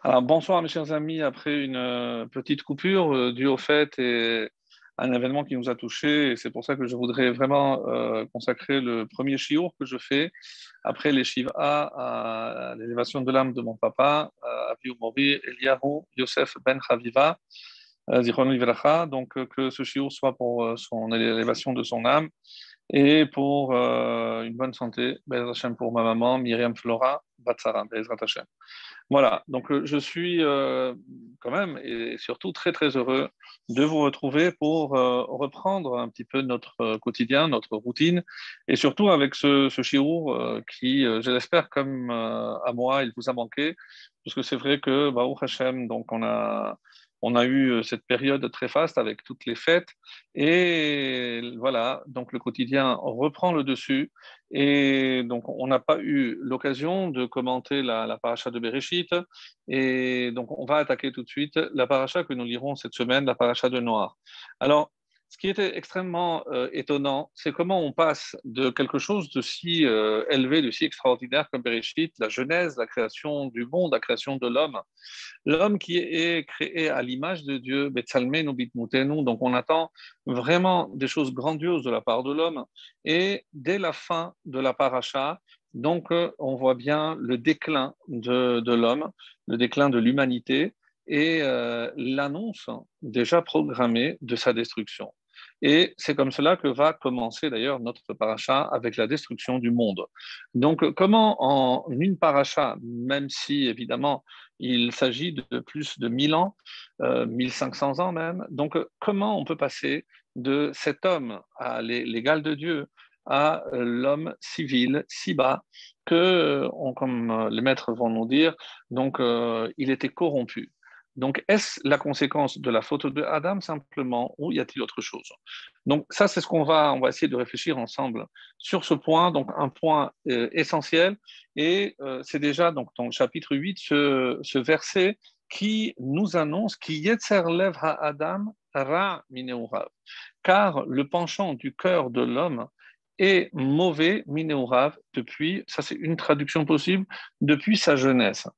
Alors, bonsoir mes chers amis, après une petite coupure due au fait et un événement qui nous a touchés, et c'est pour ça que je voudrais vraiment consacrer le premier shiur que je fais après les Shiva à l'élévation de l'âme de mon papa, Avihu Mori Eliyahu Yosef Ben Chaviva, Zichrono Livracha, donc que ce shiur soit pour son élévation de son âme et pour une bonne santé, Be'ez Hashem pour ma maman, Myriam Flora, Batsara, Be'ez Hashem. Voilà, donc je suis quand même et surtout très très heureux de vous retrouver pour reprendre un petit peu notre quotidien, notre routine, et surtout avec ce shiur qui, je l'espère, comme à moi, il vous a manqué, parce que c'est vrai que, Baruch Hashem, donc on a eu cette période très faste avec toutes les fêtes, et voilà, donc le quotidien reprend le dessus. Et donc, on n'a pas eu l'occasion de commenter la paracha de Bereshit. Et donc, on va attaquer tout de suite la paracha que nous lirons cette semaine, la paracha de Noir. Alors, ce qui était extrêmement étonnant, c'est comment on passe de quelque chose de si élevé, de si extraordinaire comme Bereshit, la genèse, la création du monde, la création de l'homme. L'homme qui est créé à l'image de Dieu, Betsalmenu Bitmutenu, donc on attend vraiment des choses grandioses de la part de l'homme. Et dès la fin de la paracha, donc on voit bien le déclin de l'homme, le déclin de l'humanité et l'annonce déjà programmée de sa destruction. Et c'est comme cela que va commencer d'ailleurs notre paracha avec la destruction du monde. Donc, comment en une paracha, même si évidemment il s'agit de plus de 1000 ans, 1500 ans même, donc comment on peut passer de cet homme à l'égal de Dieu à l'homme civil si bas que, comme les maîtres vont nous dire, donc il était corrompu. Donc, est-ce la conséquence de la faute de Adam simplement, ou y a-t-il autre chose? Donc, ça, c'est ce on va essayer de réfléchir ensemble sur ce point, donc un point essentiel, et c'est déjà donc dans le chapitre 8, ce verset qui nous annonce qui Yetzer Lev Adam Ra Mineurav, car le penchant du cœur de l'homme est mauvais Mineurav depuis, ça c'est une traduction possible, depuis sa jeunesse.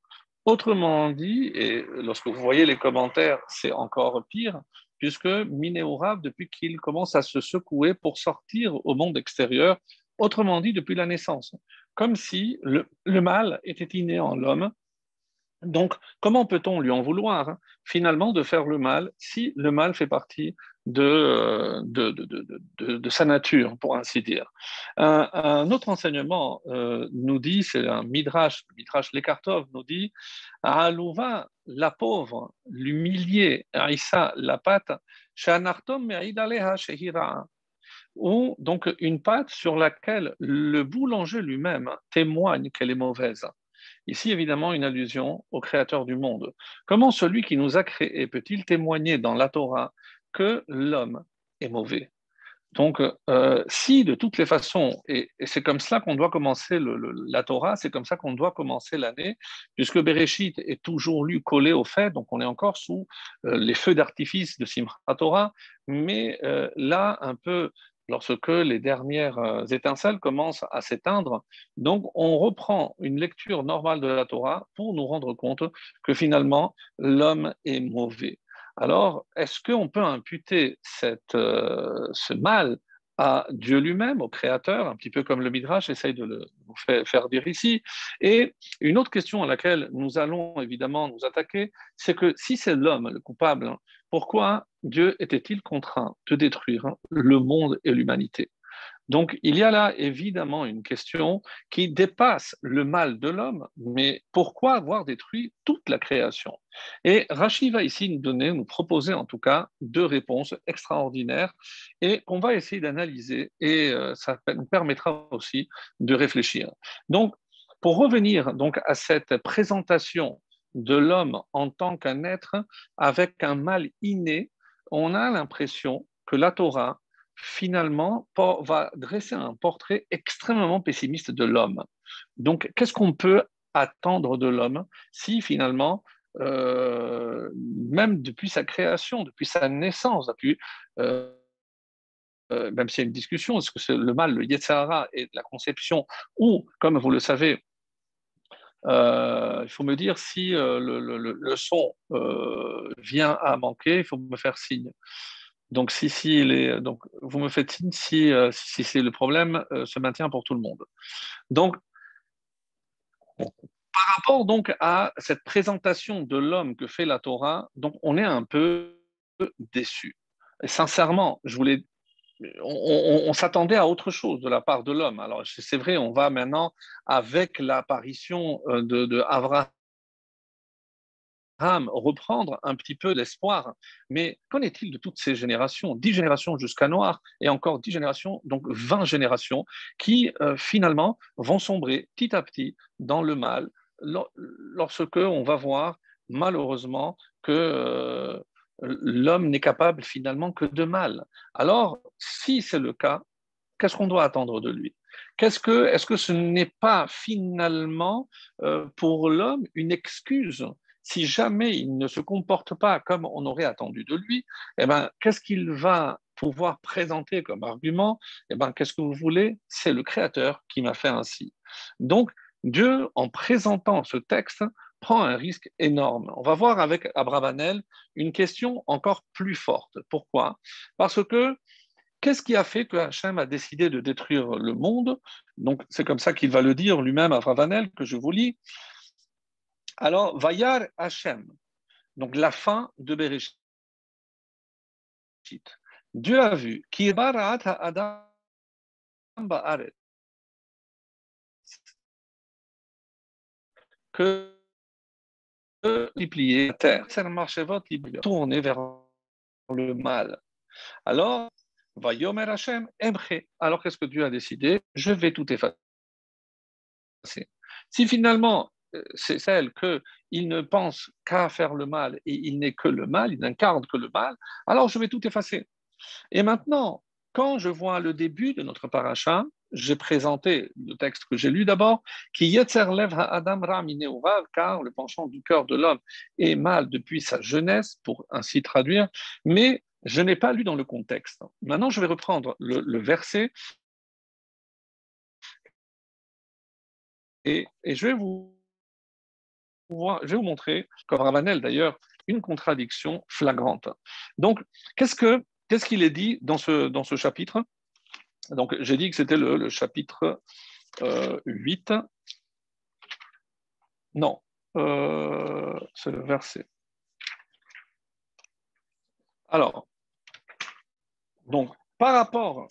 Autrement dit, et lorsque vous voyez les commentaires, c'est encore pire, puisque Minéorav, depuis qu'il commence à se secouer pour sortir au monde extérieur, autrement dit, depuis la naissance, comme si le mal était inné en l'homme. Donc, comment peut-on lui en vouloir, hein, finalement, de faire le mal si le mal fait partie de sa nature, pour ainsi dire. Un autre enseignement nous dit, c'est un midrash, le midrash Lekartov nous dit, à Alouva, la pauvre, l'humilié, Aïssa, la pâte, Shanartom me'idaleha shehira, ou donc une pâte sur laquelle le boulanger lui-même témoigne qu'elle est mauvaise. Ici, évidemment, une allusion au Créateur du monde. Comment celui qui nous a créés peut-il témoigner dans la Torah que l'homme est mauvais? Donc, si de toutes les façons, et c'est comme cela qu'on doit commencer la Torah, c'est comme ça qu'on doit commencer l'année, puisque Bereshit est toujours lu collé au fait, donc on est encore sous les feux d'artifice de Simchat Torah, mais là, un peu, lorsque les dernières étincelles commencent à s'éteindre, donc on reprend une lecture normale de la Torah pour nous rendre compte que finalement, l'homme est mauvais. Alors, est-ce qu'on peut imputer ce mal à Dieu lui-même, au Créateur, un petit peu comme le Midrash essaye de le nous faire dire ici? Et une autre question à laquelle nous allons évidemment nous attaquer, c'est que si c'est l'homme le coupable, hein, pourquoi Dieu était-il contraint de détruire le monde et l'humanité? Donc, il y a là évidemment une question qui dépasse le mal de l'homme, mais pourquoi avoir détruit toute la création? Et Rachid va ici nous donner, nous proposer en tout cas deux réponses extraordinaires et qu'on va essayer d'analyser et ça nous permettra aussi de réfléchir. Donc, pour revenir donc à cette présentation de l'homme en tant qu'un être avec un mal inné, on a l'impression que la Torah finalement, va dresser un portrait extrêmement pessimiste de l'homme. Donc, qu'est-ce qu'on peut attendre de l'homme si finalement, même depuis sa création, depuis sa naissance, depuis, même s'il y a une discussion, est-ce que c'est le mal, le Yetzirah et la conception, ou, comme vous le savez, Il faut me dire si le son vient à manquer, il faut me faire signe. Donc, donc vous me faites signe si c'est le problème se maintient pour tout le monde. Donc, par rapport donc à cette présentation de l'homme que fait la Torah, donc on est un peu déçu. Et sincèrement, on s'attendait à autre chose de la part de l'homme. Alors c'est vrai, on va maintenant avec l'apparition de Abraham reprendre un petit peu l'espoir. Mais qu'en est-il de toutes ces générations, 10 générations jusqu'à Noir, et encore 10 générations, donc 20 générations, qui finalement vont sombrer petit à petit dans le mal, lorsque on va voir malheureusement que l'homme n'est capable finalement que de mal. Alors, si c'est le cas, qu'est-ce qu'on doit attendre de lui? Est-ce que ce n'est pas finalement pour l'homme une excuse si jamais il ne se comporte pas comme on aurait attendu de lui, eh ben, qu'est-ce qu'il va pouvoir présenter comme argument? Eh ben, qu'est-ce que vous voulez? C'est le Créateur qui m'a fait ainsi. Donc, Dieu, en présentant ce texte, prend un risque énorme. On va voir avec Abravanel une question encore plus forte. Pourquoi? Parce que qu'est-ce qui a fait que Hachem a décidé de détruire le monde? Donc, c'est comme ça qu'il va le dire lui-même à Abravanel, que je vous lis. Alors, Vayar Hachem, donc la fin de Bereshit. Dieu a vu qui Adam Ba'aret, que multiplier la terre, tourner vers le mal. Alors, Vayomer Hachem Emche. Alors, qu'est-ce que Dieu a décidé? Je vais tout effacer. Si finalement, c'est celle qu'il ne pense qu'à faire le mal et il n'est que le mal, il n'incarne que le mal, alors je vais tout effacer. Et maintenant, quand je vois le début de notre paracha, j'ai présenté le texte que j'ai lu d'abord, qui Yetzer Lev Ha'adam Ra Mineuvav, car le penchant du cœur de l'homme est mal depuis sa jeunesse, pour ainsi traduire, mais je n'ai pas lu dans le contexte. Maintenant, je vais reprendre le verset et je vais vous montrer, comme Ravanel d'ailleurs, une contradiction flagrante. Donc, qu'est-ce qu'il est dit dans ce chapitre? Donc, j'ai dit que c'était le chapitre 8. Non, c'est le verset. Alors, donc, par rapport.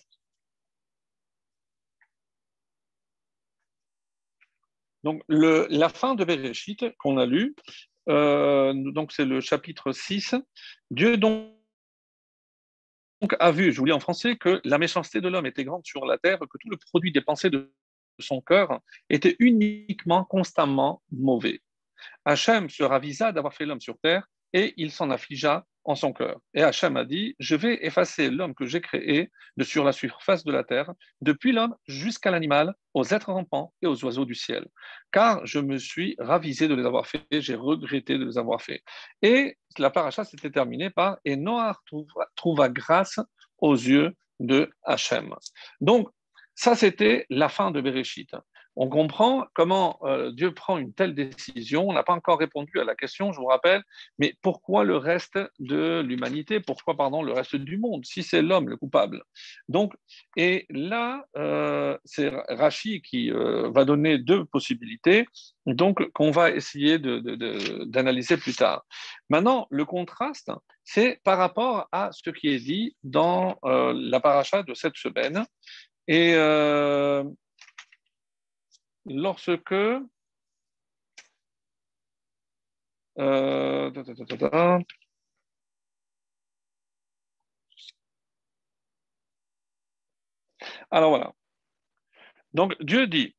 Donc, la fin de Bereshit qu'on a lu, donc c'est le chapitre 6. Dieu donc a vu, je vous lis en français, que la méchanceté de l'homme était grande sur la terre, que tout le produit des pensées de son cœur était uniquement, constamment mauvais. Hachem se ravisa d'avoir fait l'homme sur terre et il s'en affligea en son cœur. Et Hachem a dit, je vais effacer l'homme que j'ai créé de sur la surface de la terre, depuis l'homme jusqu'à l'animal, aux êtres rampants et aux oiseaux du ciel. Car je me suis ravisé de les avoir faits, j'ai regretté de les avoir faits. Et la paracha s'était terminée par, et Noah trouva grâce aux yeux de Hachem. Donc, ça, c'était la fin de Bereshit. On comprend comment Dieu prend une telle décision. On n'a pas encore répondu à la question, je vous rappelle, mais pourquoi le reste de l'humanité? Pourquoi, pardon, le reste du monde, si c'est l'homme le coupable? Donc, et là, c'est Rachi qui va donner deux possibilités, donc qu'on va essayer d'analyser plus tard. Maintenant, le contraste, c'est par rapport à ce qui est dit dans la paracha de cette semaine. Et lorsque euh, ta, ta, ta, ta, ta. Alors voilà. Donc Dieu dit,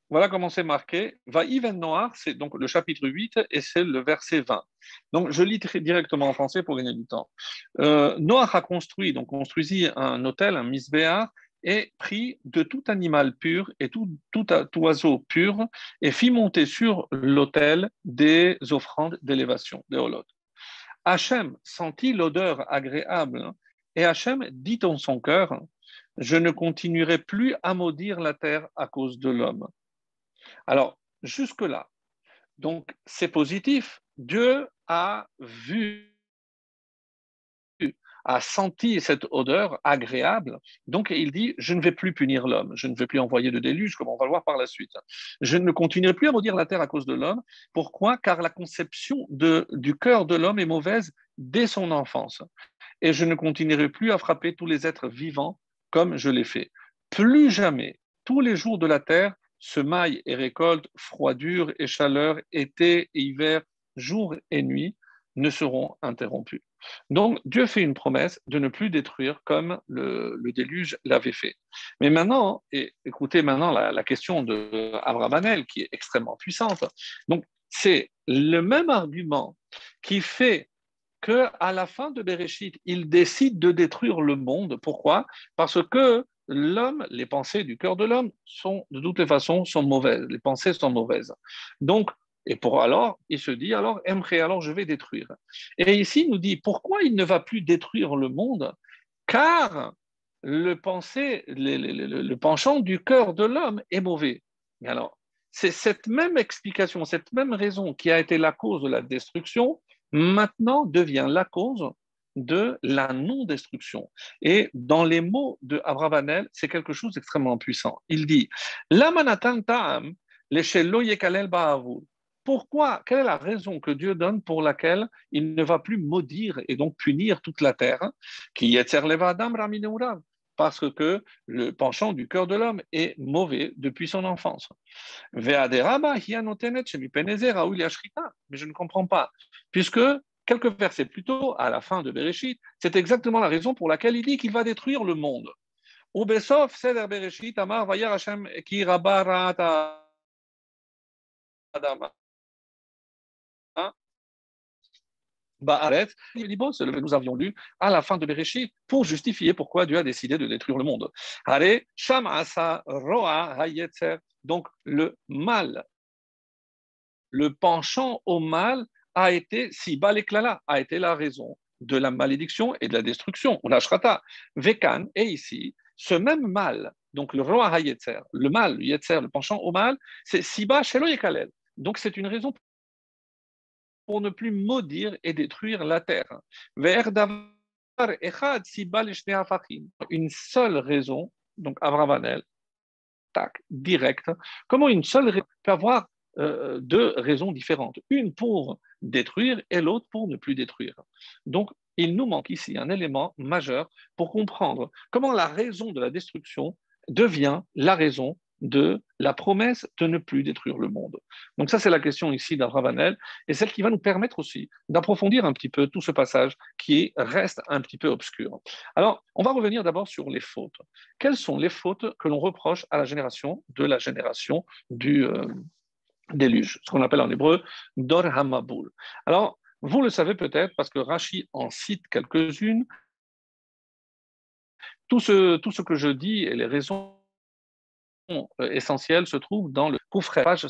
voilà comment c'est marqué, va Yven Noir, c'est donc le chapitre 8 et c'est le verset 20. Donc je lis directement en français pour gagner du temps. Noach a construit, donc construisit un hôtel, un misbéar, et prit de tout animal pur et tout oiseau pur et fit monter sur l'autel des offrandes d'élévation, des holotes. Hachem sentit l'odeur agréable et Hachem dit en son cœur, je ne continuerai plus à maudire la terre à cause de l'homme. Alors, jusque-là, Donc, c'est positif. Dieu a vu, a senti cette odeur agréable. Donc, il dit, je ne vais plus punir l'homme, je ne vais plus envoyer de déluge, comme on va le voir par la suite. Je ne continuerai plus à maudire la terre à cause de l'homme. Pourquoi? Car la conception du cœur de l'homme est mauvaise dès son enfance. Et je ne continuerai plus à frapper tous les êtres vivants comme je l'ai fait. Plus jamais, tous les jours de la terre, semailles et récoltes, froidure et chaleur, été et hiver, jour et nuit, ne seront interrompus. Donc, Dieu fait une promesse de ne plus détruire comme le déluge l'avait fait. Mais maintenant, et écoutez maintenant la question de Abravanel, qui est extrêmement puissante. Donc, c'est le même argument qui fait qu'à la fin de Bereshit, il décide de détruire le monde. Pourquoi? Parce que l'homme, les pensées du cœur de l'homme sont, de toutes les façons, sont mauvaises. Les pensées sont mauvaises. Donc, et pour alors, il se dit, alors, aimerait, alors je vais détruire. Et ici, il nous dit, pourquoi il ne va plus détruire le monde? Car le penchant du cœur de l'homme est mauvais. Et alors, c'est cette même explication, cette même raison qui a été la cause de la destruction, maintenant devient la cause de la non-destruction. Et dans les mots de Abravanel, c'est quelque chose d'extrêmement puissant. Il dit, Lamanatan ta'am, l'eshelo yekalel ba'avur. Pourquoi? Quelle est la raison que Dieu donne pour laquelle il ne va plus maudire et donc punir toute la terre? Qui yetzer levadam ramineurav, parce que le penchant du cœur de l'homme est mauvais depuis son enfance. Mais je ne comprends pas, puisque quelques versets plus tôt, à la fin de Bereshit, c'est exactement la raison pour laquelle il dit qu'il va détruire le monde. Ubesof seder Bereshit amar vayar Hashem ki rabba ra'at adam. Ba'aret, nous avions lu à la fin de Bereshit pour justifier pourquoi Dieu a décidé de détruire le monde. Hare sham asa roa hayetzer. Donc le mal, le penchant au mal a été, si baleklala, a été la raison de la malédiction et de la destruction. On ashrata, vekan, et ici, ce même mal, donc le roi hayetzer, le mal, le yetzer, le penchant au mal, c'est siba shelo yekalel. Donc c'est une raison pour ne plus maudire et détruire la terre. Une seule raison, donc Abravanel, tac, direct. Comment une seule raison peut avoir deux raisons différentes? Une pour détruire et l'autre pour ne plus détruire. Donc, il nous manque ici un élément majeur pour comprendre comment la raison de la destruction devient la raison de la promesse de ne plus détruire le monde. Donc ça, c'est la question ici d'Abravanel, et celle qui va nous permettre aussi d'approfondir un petit peu tout ce passage qui reste un petit peu obscur. Alors, on va revenir d'abord sur les fautes. Quelles sont les fautes que l'on reproche à la génération du déluge, ce qu'on appelle en hébreu Dor Hamabul. Alors, vous le savez peut-être parce que Rashi en cite quelques-unes. Tout ce que je dis et les raisons essentielles se trouvent dans le Koufre, page.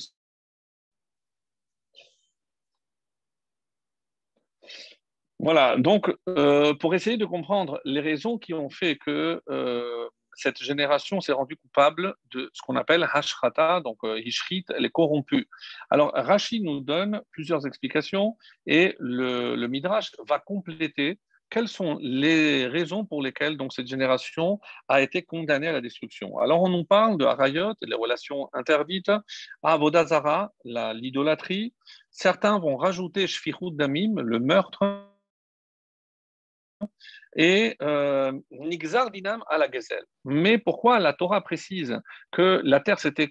Voilà, donc pour essayer de comprendre les raisons qui ont fait que cette génération s'est rendue coupable de ce qu'on appelle Hashrata, donc Hishrit, elle est corrompue. Alors Rashi nous donne plusieurs explications et le Midrash va compléter quelles sont les raisons pour lesquelles donc, cette génération a été condamnée à la destruction. Alors on nous parle de Harayot, les relations interdites, Avodazara, l'idolâtrie. Certains vont rajouter Shfichut Damim, le meurtre, et Nixar Dinam à la Gezel. Mais pourquoi la Torah précise que la terre s'était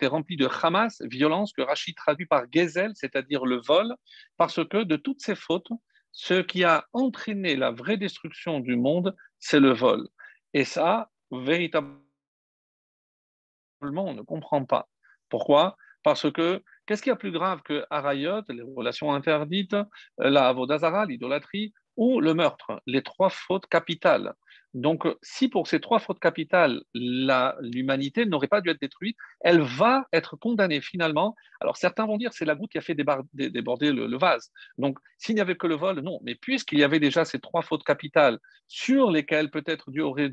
remplie de Hamas, violence, que Rachid traduit par Gezel, c'est-à-dire le vol, parce que de toutes ces fautes, ce qui a entraîné la vraie destruction du monde, c'est le vol. Et ça, véritablement, on ne comprend pas. Pourquoi? Parce que qu'est-ce qu'il y a plus grave que Harayot, les relations interdites, la Avodazara, l'idolâtrie, ou le meurtre, les trois fautes capitales. Donc, si pour ces trois fautes capitales, l'humanité n'aurait pas dû être détruite, elle va être condamnée finalement. Alors, certains vont dire que c'est la goutte qui a fait déborder le vase. Donc, s'il n'y avait que le vol, non. Mais puisqu'il y avait déjà ces trois fautes capitales sur lesquelles peut-être Dieu aurait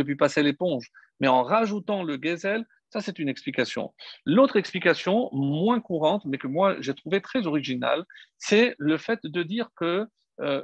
pu passer l'éponge, mais en rajoutant le gazelle, Ça, c'est une explication. L'autre explication, moins courante, mais que moi j'ai trouvé très originale, c'est le fait de dire que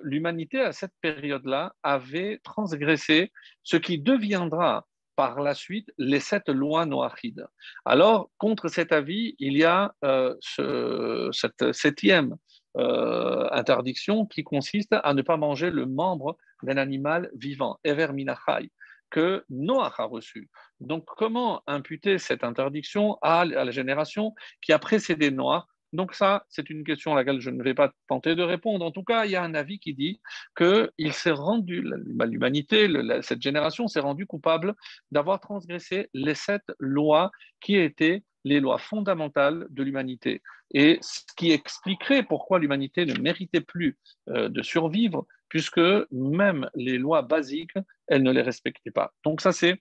l'humanité, à cette période-là, avait transgressé ce qui deviendra par la suite les 7 lois noachides. Alors, contre cet avis, il y a cette septième interdiction qui consiste à ne pas manger le membre d'un animal vivant, Ever Minachai, que Noach a reçu. Donc, comment imputer cette interdiction à la génération qui a précédé Noach? Donc ça, c'est une question à laquelle je ne vais pas tenter de répondre. En tout cas, il y a un avis qui dit qu'il s'est rendu, l'humanité, cette génération s'est rendue coupable d'avoir transgressé les 7 lois qui étaient les lois fondamentales de l'humanité. Et ce qui expliquerait pourquoi l'humanité ne méritait plus de survivre, puisque même les lois basiques, elle ne les respectait pas. Donc ça, c'est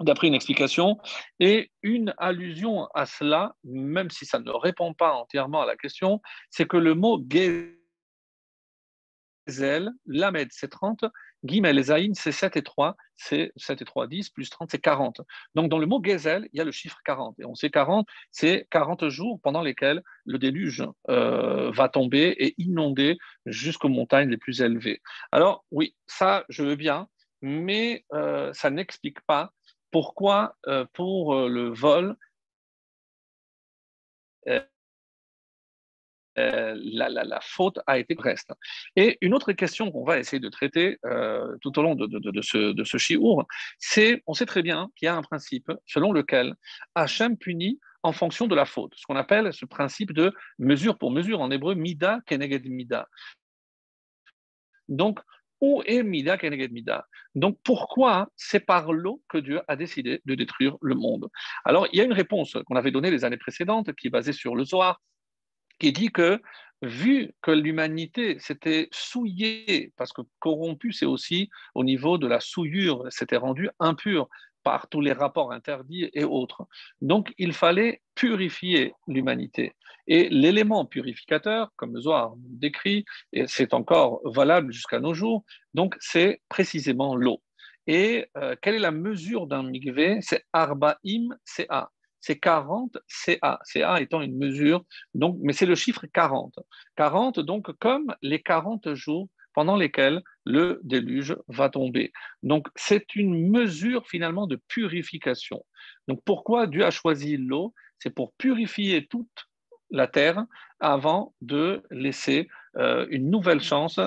d'après une explication et une allusion à cela, même si ça ne répond pas entièrement à la question, c'est que le mot Gezel, Lamed, c'est 30, Gimel et Zaïn, c'est 7 et 3, c'est 7 et 3, 10, plus 30, c'est 40. Donc dans le mot Gezel, il y a le chiffre 40. Et on sait 40, c'est 40 jours pendant lesquels le déluge va tomber et inonder jusqu'aux montagnes les plus élevées. Alors oui, ça, je veux bien, mais ça n'explique pas pourquoi pour le vol, euh, la faute a été reste. Et une autre question qu'on va essayer de traiter tout au long de ce shiur, c'est, on sait très bien qu'il y a un principe selon lequel Hachem punit en fonction de la faute, ce qu'on appelle ce principe de mesure pour mesure, en hébreu, mida keneged mida. Donc, où est mida keneged mida? Donc, pourquoi c'est par l'eau que Dieu a décidé de détruire le monde? Alors, il y a une réponse qu'on avait donnée les années précédentes, qui est basée sur le Zohar, qui dit que vu que l'humanité s'était souillée, parce que corrompue, c'est aussi au niveau de la souillure, s'était rendue impure par tous les rapports interdits et autres. Donc, il fallait purifier l'humanité. Et l'élément purificateur, comme le Zohar décrit, et c'est encore valable jusqu'à nos jours, donc c'est précisément l'eau. Et quelle est la mesure d'un mikvé? C'est Arbaim CA. C'est 40 CA. CA étant une mesure, donc, mais c'est le chiffre 40. 40, donc, comme les 40 jours pendant lesquels le déluge va tomber. Donc, c'est une mesure finalement de purification. Donc, pourquoi Dieu a choisi l'eau? C'est pour purifier toute la terre avant de laisser une nouvelle chance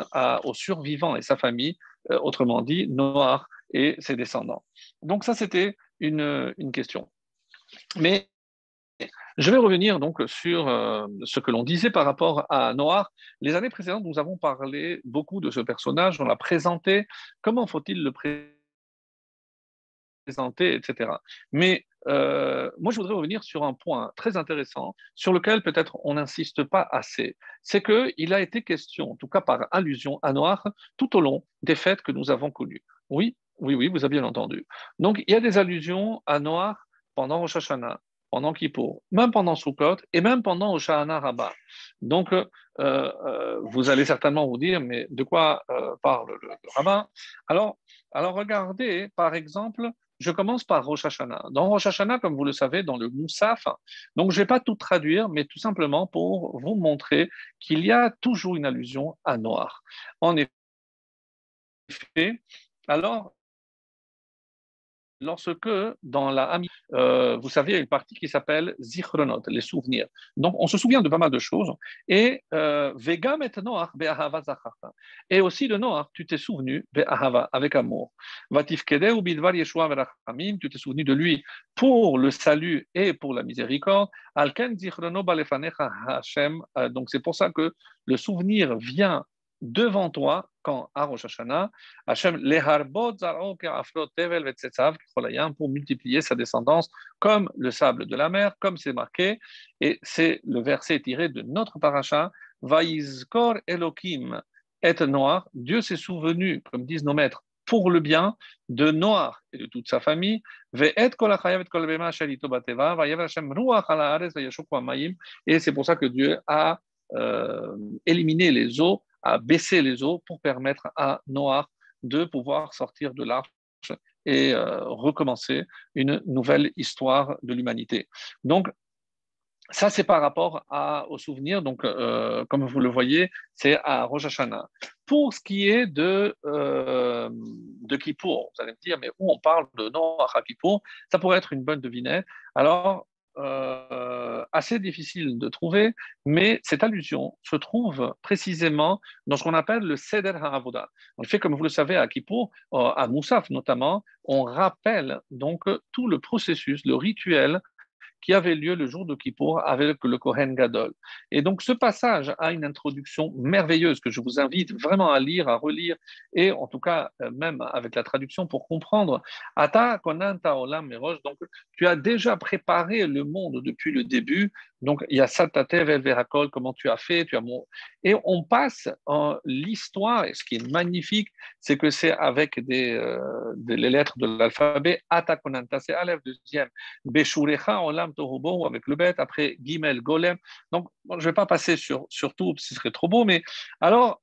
aux survivants et sa famille, autrement dit, Noach et ses descendants. Donc, ça, c'était une question. Mais je vais revenir donc sur ce que l'on disait par rapport à Noir. Les années précédentes, nous avons parlé beaucoup de ce personnage, on l'a présenté, comment faut-il le présenter, etc. Mais moi, je voudrais revenir sur un point très intéressant sur lequel peut-être on n'insiste pas assez. C'est qu'il a été question, en tout cas par allusion à Noir, tout au long des fêtes que nous avons connues. Oui, oui, oui, vous avez bien entendu. Donc, il y a des allusions à Noir pendant Rosh Hashanah, pendant Kippour, même pendant Sukkot et même pendant Hoshana Rabbah. Donc, vous allez certainement vous dire, mais de quoi parle le rabbin? Alors, regardez, par exemple, je commence par Rosh Hashanah. Dans Rosh Hashanah, comme vous le savez, dans le Moussaf, donc je ne vais pas tout traduire, mais tout simplement pour vous montrer qu'il y a toujours une allusion à Noir. En effet, alors, lorsque dans la vous savez, il y a une partie qui s'appelle Zichronot, les souvenirs. Donc, on se souvient de pas mal de choses. Et Vegam et Noach be'ahava zacharta. Et aussi de Noach, tu t'es souvenu be'ahava, avec amour. Vatifkede ou bidvar Yeshua verachamim, tu t'es souvenu de lui pour le salut et pour la miséricorde. Alken zichrono balefanecha Hashem. Donc, c'est pour ça que le souvenir vient devant toi quand à Rosh Hashanah, Hachem leharbot zaro ke'aflot tevel vetzetzav cholayam, pour multiplier sa descendance comme le sable de la mer, comme c'est marqué, et c'est le verset tiré de notre paracha, Vaizkor Elohim et Noach, Dieu s'est souvenu, comme disent nos maîtres, pour le bien de Noach et de toute sa famille, et c'est pour ça que Dieu a éliminé les eaux, a baissé les eaux pour permettre à Noach de pouvoir sortir de l'arche et recommencer une nouvelle histoire de l'humanité. Donc, ça, c'est par rapport au souvenir. Donc, comme vous le voyez, c'est à Rosh Hashanah. Pour ce qui est de Kippour, vous allez me dire, mais où on parle de Noach à Kippour, ça pourrait être une bonne devinette. Alors, assez difficile de trouver, mais cette allusion se trouve précisément dans ce qu'on appelle le Seder HaAvoda. En fait, comme vous le savez, à Kippour, à Moussaf notamment, on rappelle donc tout le processus, le rituel qui avait lieu le jour de Kippour avec le Kohen Gadol. Et donc ce passage a une introduction merveilleuse que je vous invite vraiment à lire, à relire, et en tout cas même avec la traduction pour comprendre. Ata konanta olam merosh, donc tu as déjà préparé le monde depuis le début. Donc il y a Satatev el Verakol, comment tu as fait, et on passe en l'histoire, et ce qui est magnifique, c'est que c'est avec les lettres de l'alphabet, Ata konanta, c'est Aleph, deuxième, Beshurecha olam tohubo avec le bête, après Gimel Golem. Donc, bon, je ne vais pas passer sur tout, ce serait trop beau, mais alors,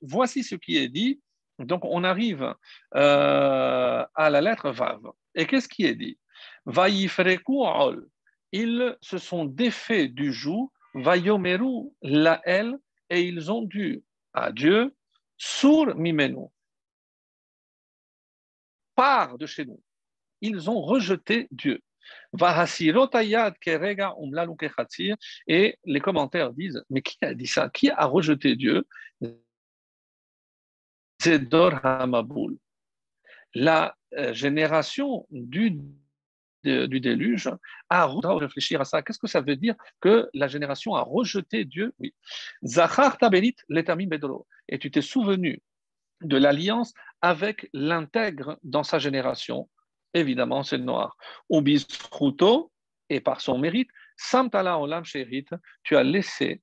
voici ce qui est dit. Donc, on arrive à la lettre Vav. Et qu'est-ce qui est dit? Vaïfreku ol. Ils se sont défaits du joug, Vayomeru lael, et ils ont dû à Dieu, Sur mimenu, part de chez nous. Ils ont rejeté Dieu. Et les commentaires disent, mais qui a dit ça? Qui a rejeté Dieu? Zedor Hamaboul. La génération du déluge a réfléchir à ça. Qu'est-ce que ça veut dire que la génération a rejeté Dieu? Oui. Zachar Tabelit Letamim Bedolo. Et tu t'es souvenu de l'alliance avec l'intègre dans sa génération. Évidemment, c'est le noir. Ubisruto, et par son mérite, Samtala Olam Sherit, tu as laissé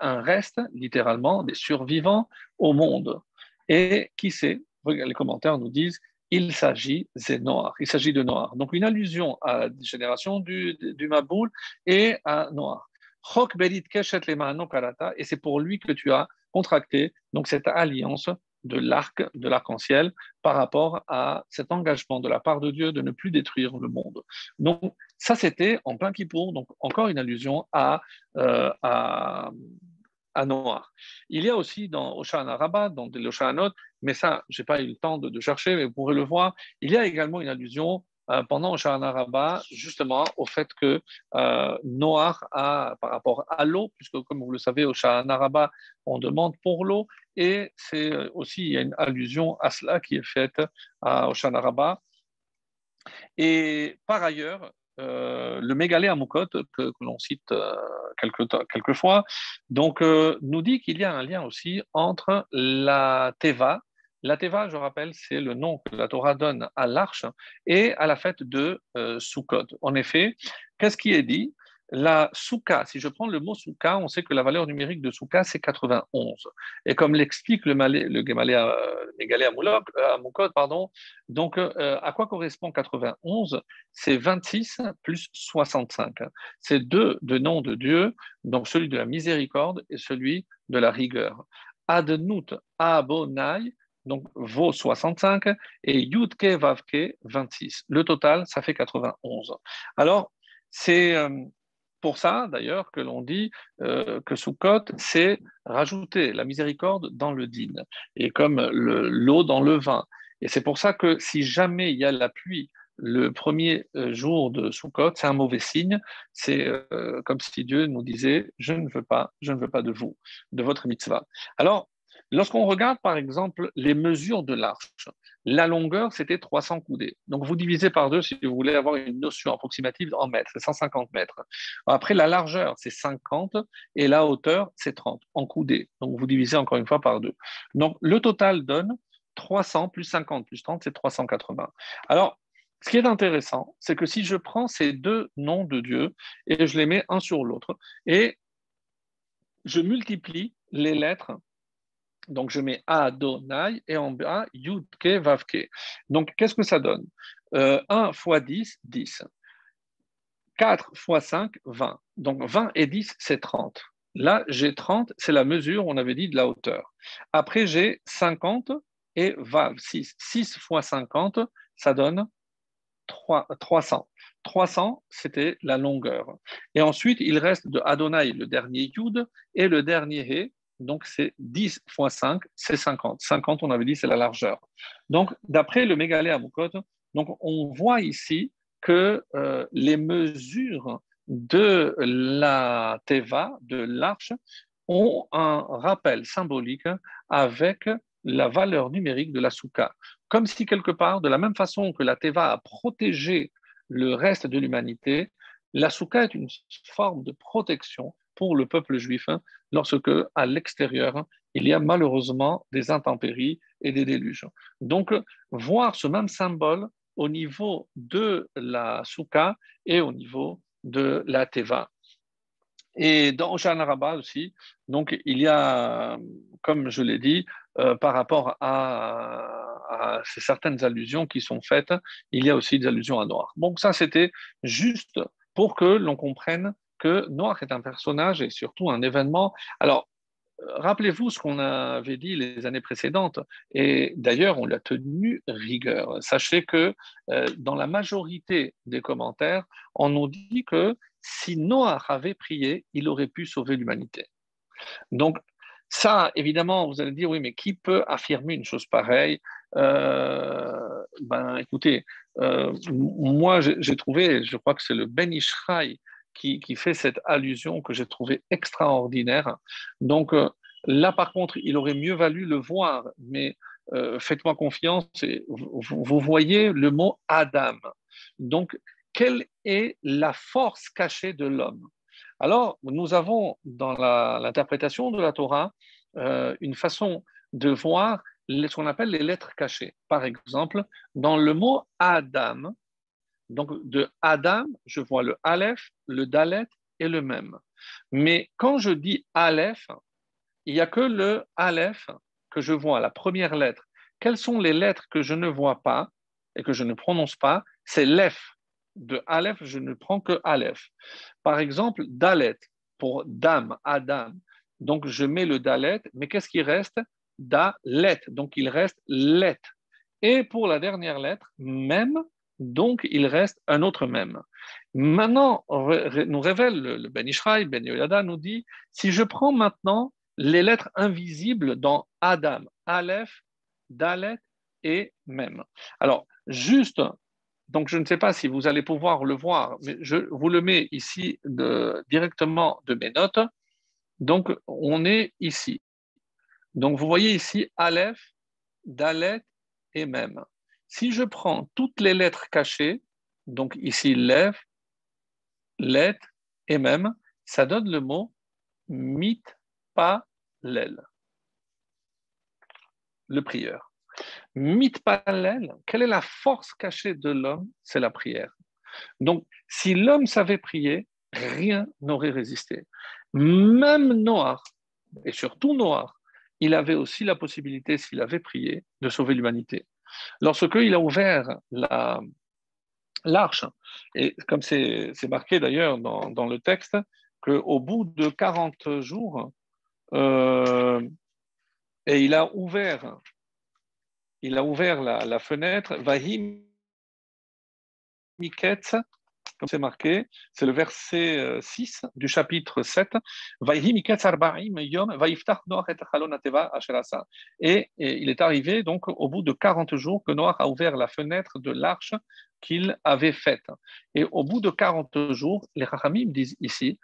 un reste, littéralement, des survivants au monde. Et qui sait, les commentaires nous disent, il s'agit de Noir. Il s'agit de Noir. Donc, une allusion à la génération du Maboul et à Noir. Chok Berit Keshet Lemano Karata, et c'est pour lui que tu as contracté donc cette alliance de l'arc-en-ciel par rapport à cet engagement de la part de Dieu de ne plus détruire le monde. Donc, ça, c'était en plein Kippour, donc encore une allusion euh, à, à Noir. Il y a aussi dans Hoshana Rabbah, dans les Hoshanot, mais ça, je n'ai pas eu le temps de chercher, mais vous pourrez le voir, il y a également une allusion pendant Hoshana Rabbah, justement, au fait que Noir a, par rapport à l'eau, puisque comme vous le savez, Hoshana Rabbah, on demande pour l'eau, et c'est aussi, il y a une allusion à cela qui est faite à Hoshana Rabbah. Et par ailleurs, le Mégalé Amoukot, que l'on cite quelques fois, donc, nous dit qu'il y a un lien aussi entre la Teva. La Teva, je rappelle, c'est le nom que la Torah donne à l'arche et à la fête de Sukkot. En effet, qu'est-ce qui est dit? La Souka, si je prends le mot Souka, on sait que la valeur numérique de Souka, c'est 91. Et comme l'explique le Mégalé Amoukot, pardon, donc à quoi correspond 91? C'est 26 plus 65. C'est deux de noms de Dieu, donc celui de la miséricorde et celui de la rigueur. Adnout Abonai, donc vaut 65, et Yudke Vavke 26. Le total, ça fait 91. Alors, c'est pour ça, d'ailleurs, que l'on dit que Sukkot, c'est rajouter la miséricorde dans le din, et comme l'eau dans le vin. Et c'est pour ça que si jamais il y a la pluie le premier jour de Sukkot, c'est un mauvais signe. C'est comme si Dieu nous disait, je ne veux pas de vous, de votre mitzvah. Alors, lorsqu'on regarde, par exemple, les mesures de l'arche, la longueur, c'était 300 coudées. Donc, vous divisez par deux si vous voulez avoir une notion approximative en mètres, c'est 150 mètres. Après, la largeur, c'est 50 et la hauteur, c'est 30 en coudées. Donc, vous divisez encore une fois par deux. Donc, le total donne 300 plus 50 plus 30, c'est 380. Alors, ce qui est intéressant, c'est que si je prends ces deux noms de Dieu et je les mets un sur l'autre et je multiplie les lettres, donc je mets Adonai et en bas Yudke Vavke. Donc qu'est-ce que ça donne? 1 fois 10, 10. 4 fois 5, 20. Donc 20 et 10, c'est 30. Là, j'ai 30, c'est la mesure, on avait dit, de la hauteur. Après, j'ai 50 et Vav, 6. 6 fois 50, ça donne 300. 300, c'était la longueur. Et ensuite, il reste de Adonai le dernier Yud et le dernier He. Donc, c'est 10 fois 5, c'est 50. 50, on avait dit, c'est la largeur. Donc, d'après le Mégalé Amukot, donc, on voit ici que les mesures de la Teva, de l'arche, ont un rappel symbolique avec la valeur numérique de la Souka. Comme si quelque part, de la même façon que la Teva a protégé le reste de l'humanité, la Souka est une forme de protection pour le peuple juif lorsque, à l'extérieur, il y a malheureusement des intempéries et des déluges. Donc, voir ce même symbole au niveau de la Souka et au niveau de la Teva. Et dans Hoshana Rabbah aussi, donc il y a, comme je l'ai dit, par rapport à ces certaines allusions qui sont faites, il y a aussi des allusions à Noir. Donc ça, c'était juste pour que l'on comprenne que Noir est un personnage et surtout un événement. Alors, rappelez-vous ce qu'on avait dit les années précédentes, et d'ailleurs on l'a tenu rigueur. Sachez que dans la majorité des commentaires, on nous dit que si Noah avait prié, il aurait pu sauver l'humanité. Donc ça, évidemment, vous allez dire, oui, mais qui peut affirmer une chose pareille? Écoutez, moi j'ai trouvé, je crois que c'est le Ben Ishraï qui fait cette allusion que j'ai trouvée extraordinaire. Donc là, par contre, il aurait mieux valu le voir, mais faites-moi confiance, vous voyez le mot Adam. Donc, quelle est la force cachée de l'homme? Alors, nous avons dans l'interprétation de la Torah une façon de voir ce qu'on appelle les lettres cachées. Par exemple, dans le mot Adam, donc de Adam, je vois le Aleph, le Dalet et le Mem. Mais quand je dis Aleph, il n'y a que le Aleph que je vois, la première lettre. Quelles sont les lettres que je ne vois pas et que je ne prononce pas? C'est l'Ef. De Aleph, je ne prends que Aleph. Par exemple, Dalet, pour Dam, Adam. Donc, je mets le Dalet, mais qu'est-ce qui reste? Dalet. Donc, il reste Let. Et pour la dernière lettre, Mem, donc il reste un autre Mem. Maintenant, nous révèle le Ben Ishraï, Ben Yoyada nous dit, si je prends maintenant les lettres invisibles dans Adam, Aleph, Dalet et Mem. Alors, juste, donc je ne sais pas si vous allez pouvoir le voir, mais je vous le mets ici directement de mes notes. Donc, on est ici. Donc, vous voyez ici Aleph, Dalet et Mem. Si je prends toutes les lettres cachées, donc ici Lev, Let et Mem, ça donne le mot mitpalel, le prieur. Mitpalel, quelle est la force cachée de l'homme? C'est la prière. Donc, si l'homme savait prier, rien n'aurait résisté. Même Noir, et surtout Noir, il avait aussi la possibilité, s'il avait prié, de sauver l'humanité. Lorsqu'il a ouvert l'arche, et comme c'est marqué d'ailleurs dans le texte, qu'au bout de 40 jours, et il a ouvert la fenêtre, Vahim Miketz, comme c'est marqué, c'est le verset 6 du chapitre 7. Et il est arrivé donc au bout de 40 jours que Noach a ouvert la fenêtre de l'arche qu'il avait faite. Et au bout de 40 jours, les Chachamim disent ici,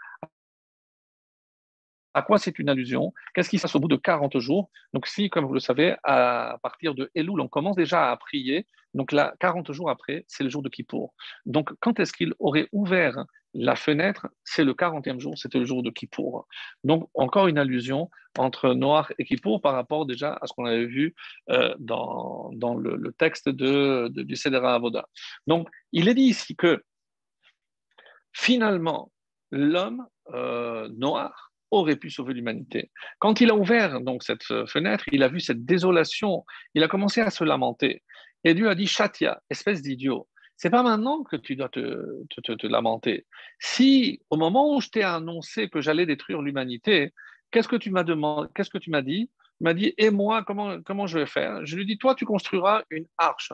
à quoi c'est une allusion? Qu'est-ce qui se passe au bout de 40 jours? Donc si, comme vous le savez, à partir de Elul, on commence déjà à prier. Donc là, 40 jours après, c'est le jour de Kippour. Donc quand est-ce qu'il aurait ouvert la fenêtre? C'est le 40e jour, c'était le jour de Kippour. Donc encore une allusion entre Noach et Kippour par rapport déjà à ce qu'on avait vu dans le texte du Seder Avoda. Donc il est dit ici que finalement, l'homme noir aurait pu sauver l'humanité. Quand il a ouvert donc cette fenêtre, il a vu cette désolation, il a commencé à se lamenter. Et Dieu a dit, Chatia, espèce d'idiot, c'est pas maintenant que tu dois te lamenter. Si au moment où je t'ai annoncé que j'allais détruire l'humanité, qu'est-ce que tu m'as demandé, qu'est-ce que tu m'as dit? Il m'a dit, et moi, comment je vais faire? Je lui ai dit, toi, tu construiras une arche.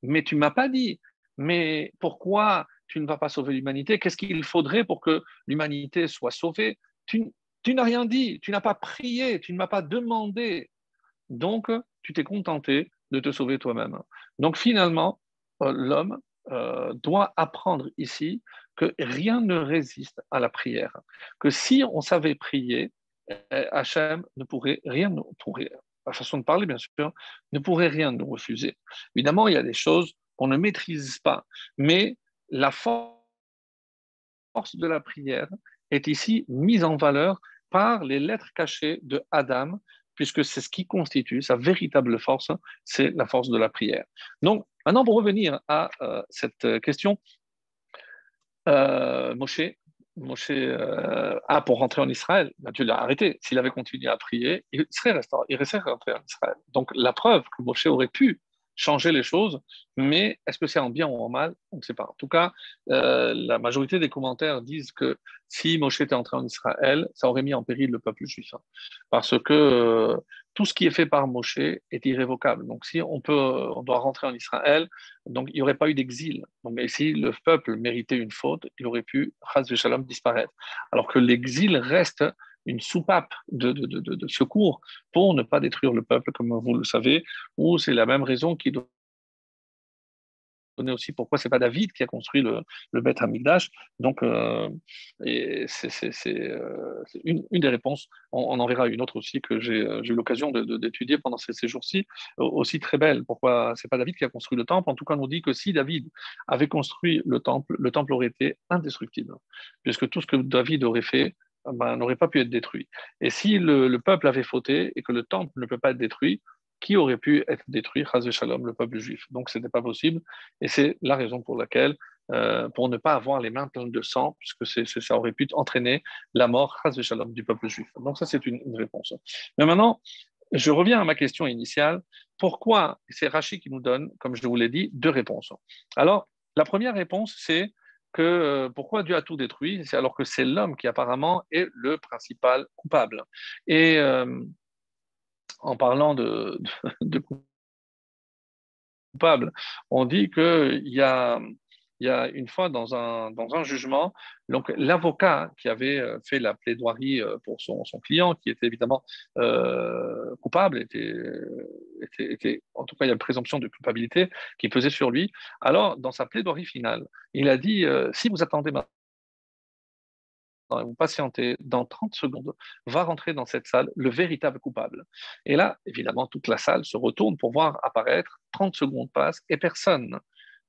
mais tu ne m'as pas dit, mais pourquoi tu ne vas pas sauver l'humanité? Qu'est-ce qu'il faudrait pour que l'humanité soit sauvée? Tu n'as rien dit, tu n'as pas prié, tu ne m'as pas demandé. Donc, tu t'es contenté de te sauver toi-même. Donc, finalement, l'homme doit apprendre ici que rien ne résiste à la prière. Que si on savait prier, Hachem ne pourrait rien nous pourrait, la façon de parler, bien sûr, ne pourrait rien nous refuser. Évidemment, il y a des choses qu'on ne maîtrise pas, mais la force de la prière est ici mise en valeur par les lettres cachées de Adam, puisque c'est ce qui constitue sa véritable force, c'est la force de la prière. Donc, maintenant, pour revenir à cette question, Moshe, pour rentrer en Israël, ben, Dieu l'a arrêté. S'il avait continué à prier, il restait rentré en Israël. Donc, la preuve que Moshe aurait pu changer les choses, mais est-ce que c'est en bien ou en mal? On ne sait pas. En tout cas, la majorité des commentaires disent que si Moshe était entré en Israël, ça aurait mis en péril le peuple juif, hein, parce que tout ce qui est fait par Moshe est irrévocable. Donc, si on doit rentrer en Israël, donc il n'y aurait pas eu d'exil. Donc, et si le peuple méritait une faute, il aurait pu, Chas Shalom, disparaître. Alors que l'exil reste une soupape de secours pour ne pas détruire le peuple, comme vous le savez, ou c'est la même raison qui donner aussi pourquoi c'est pas David qui a construit le Beth Hamikdash. Donc, c'est une des réponses. On en verra une autre aussi que j'ai eu l'occasion d'étudier pendant ces jours-ci, aussi très belle. Pourquoi c'est pas David qui a construit le temple? En tout cas, on nous dit que si David avait construit le temple aurait été indestructible, puisque tout ce que David aurait fait ben, n'aurait pas pu être détruit. Et si le peuple avait fauté et que le temple ne peut pas être détruit, qui aurait pu être détruit, Chaz Shalom, le peuple juif. Donc, ce n'était pas possible. Et c'est la raison pour laquelle, pour ne pas avoir les mains pleines de sang, puisque ça aurait pu entraîner la mort, Chaz Shalom, du peuple juif. Donc, ça, c'est une réponse. Mais maintenant, je reviens à ma question initiale. Pourquoi? C'est Rachid qui nous donne, comme je vous l'ai dit, deux réponses. Alors, la première réponse, c'est que pourquoi Dieu a tout détruit? C'est alors que c'est l'homme qui apparemment est le principal coupable. Et en parlant de coupable. On dit il y a une fois dans un jugement, donc l'avocat qui avait fait la plaidoirie pour son client, qui était évidemment coupable, en tout cas il y a une présomption de culpabilité qui pesait sur lui. Alors dans sa plaidoirie finale, il a dit si vous attendez maintenant, vous patientez, dans 30 secondes, va rentrer dans cette salle le véritable coupable. Et là, évidemment, toute la salle se retourne pour voir apparaître, 30 secondes passent et personne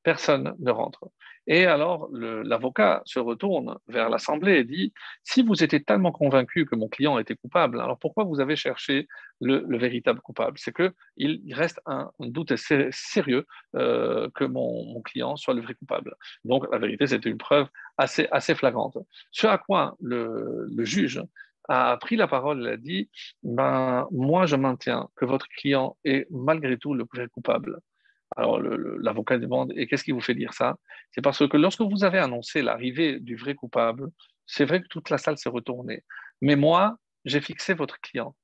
ne rentre. Et alors, l'avocat se retourne vers l'Assemblée et dit, si vous étiez tellement convaincu que mon client était coupable, alors pourquoi vous avez cherché le véritable coupable? C'est qu'il reste un doute sérieux que mon client soit le vrai coupable. Donc, la vérité, c'était une preuve assez flagrante. Ce à quoi le juge a pris la parole et a dit, ben, moi, je maintiens que votre client est malgré tout le vrai coupable. Alors l'avocat demande, et qu'est-ce qui vous fait dire ça? C'est parce que lorsque vous avez annoncé l'arrivée du vrai coupable, c'est vrai que toute la salle s'est retournée. Mais moi, j'ai fixé votre client.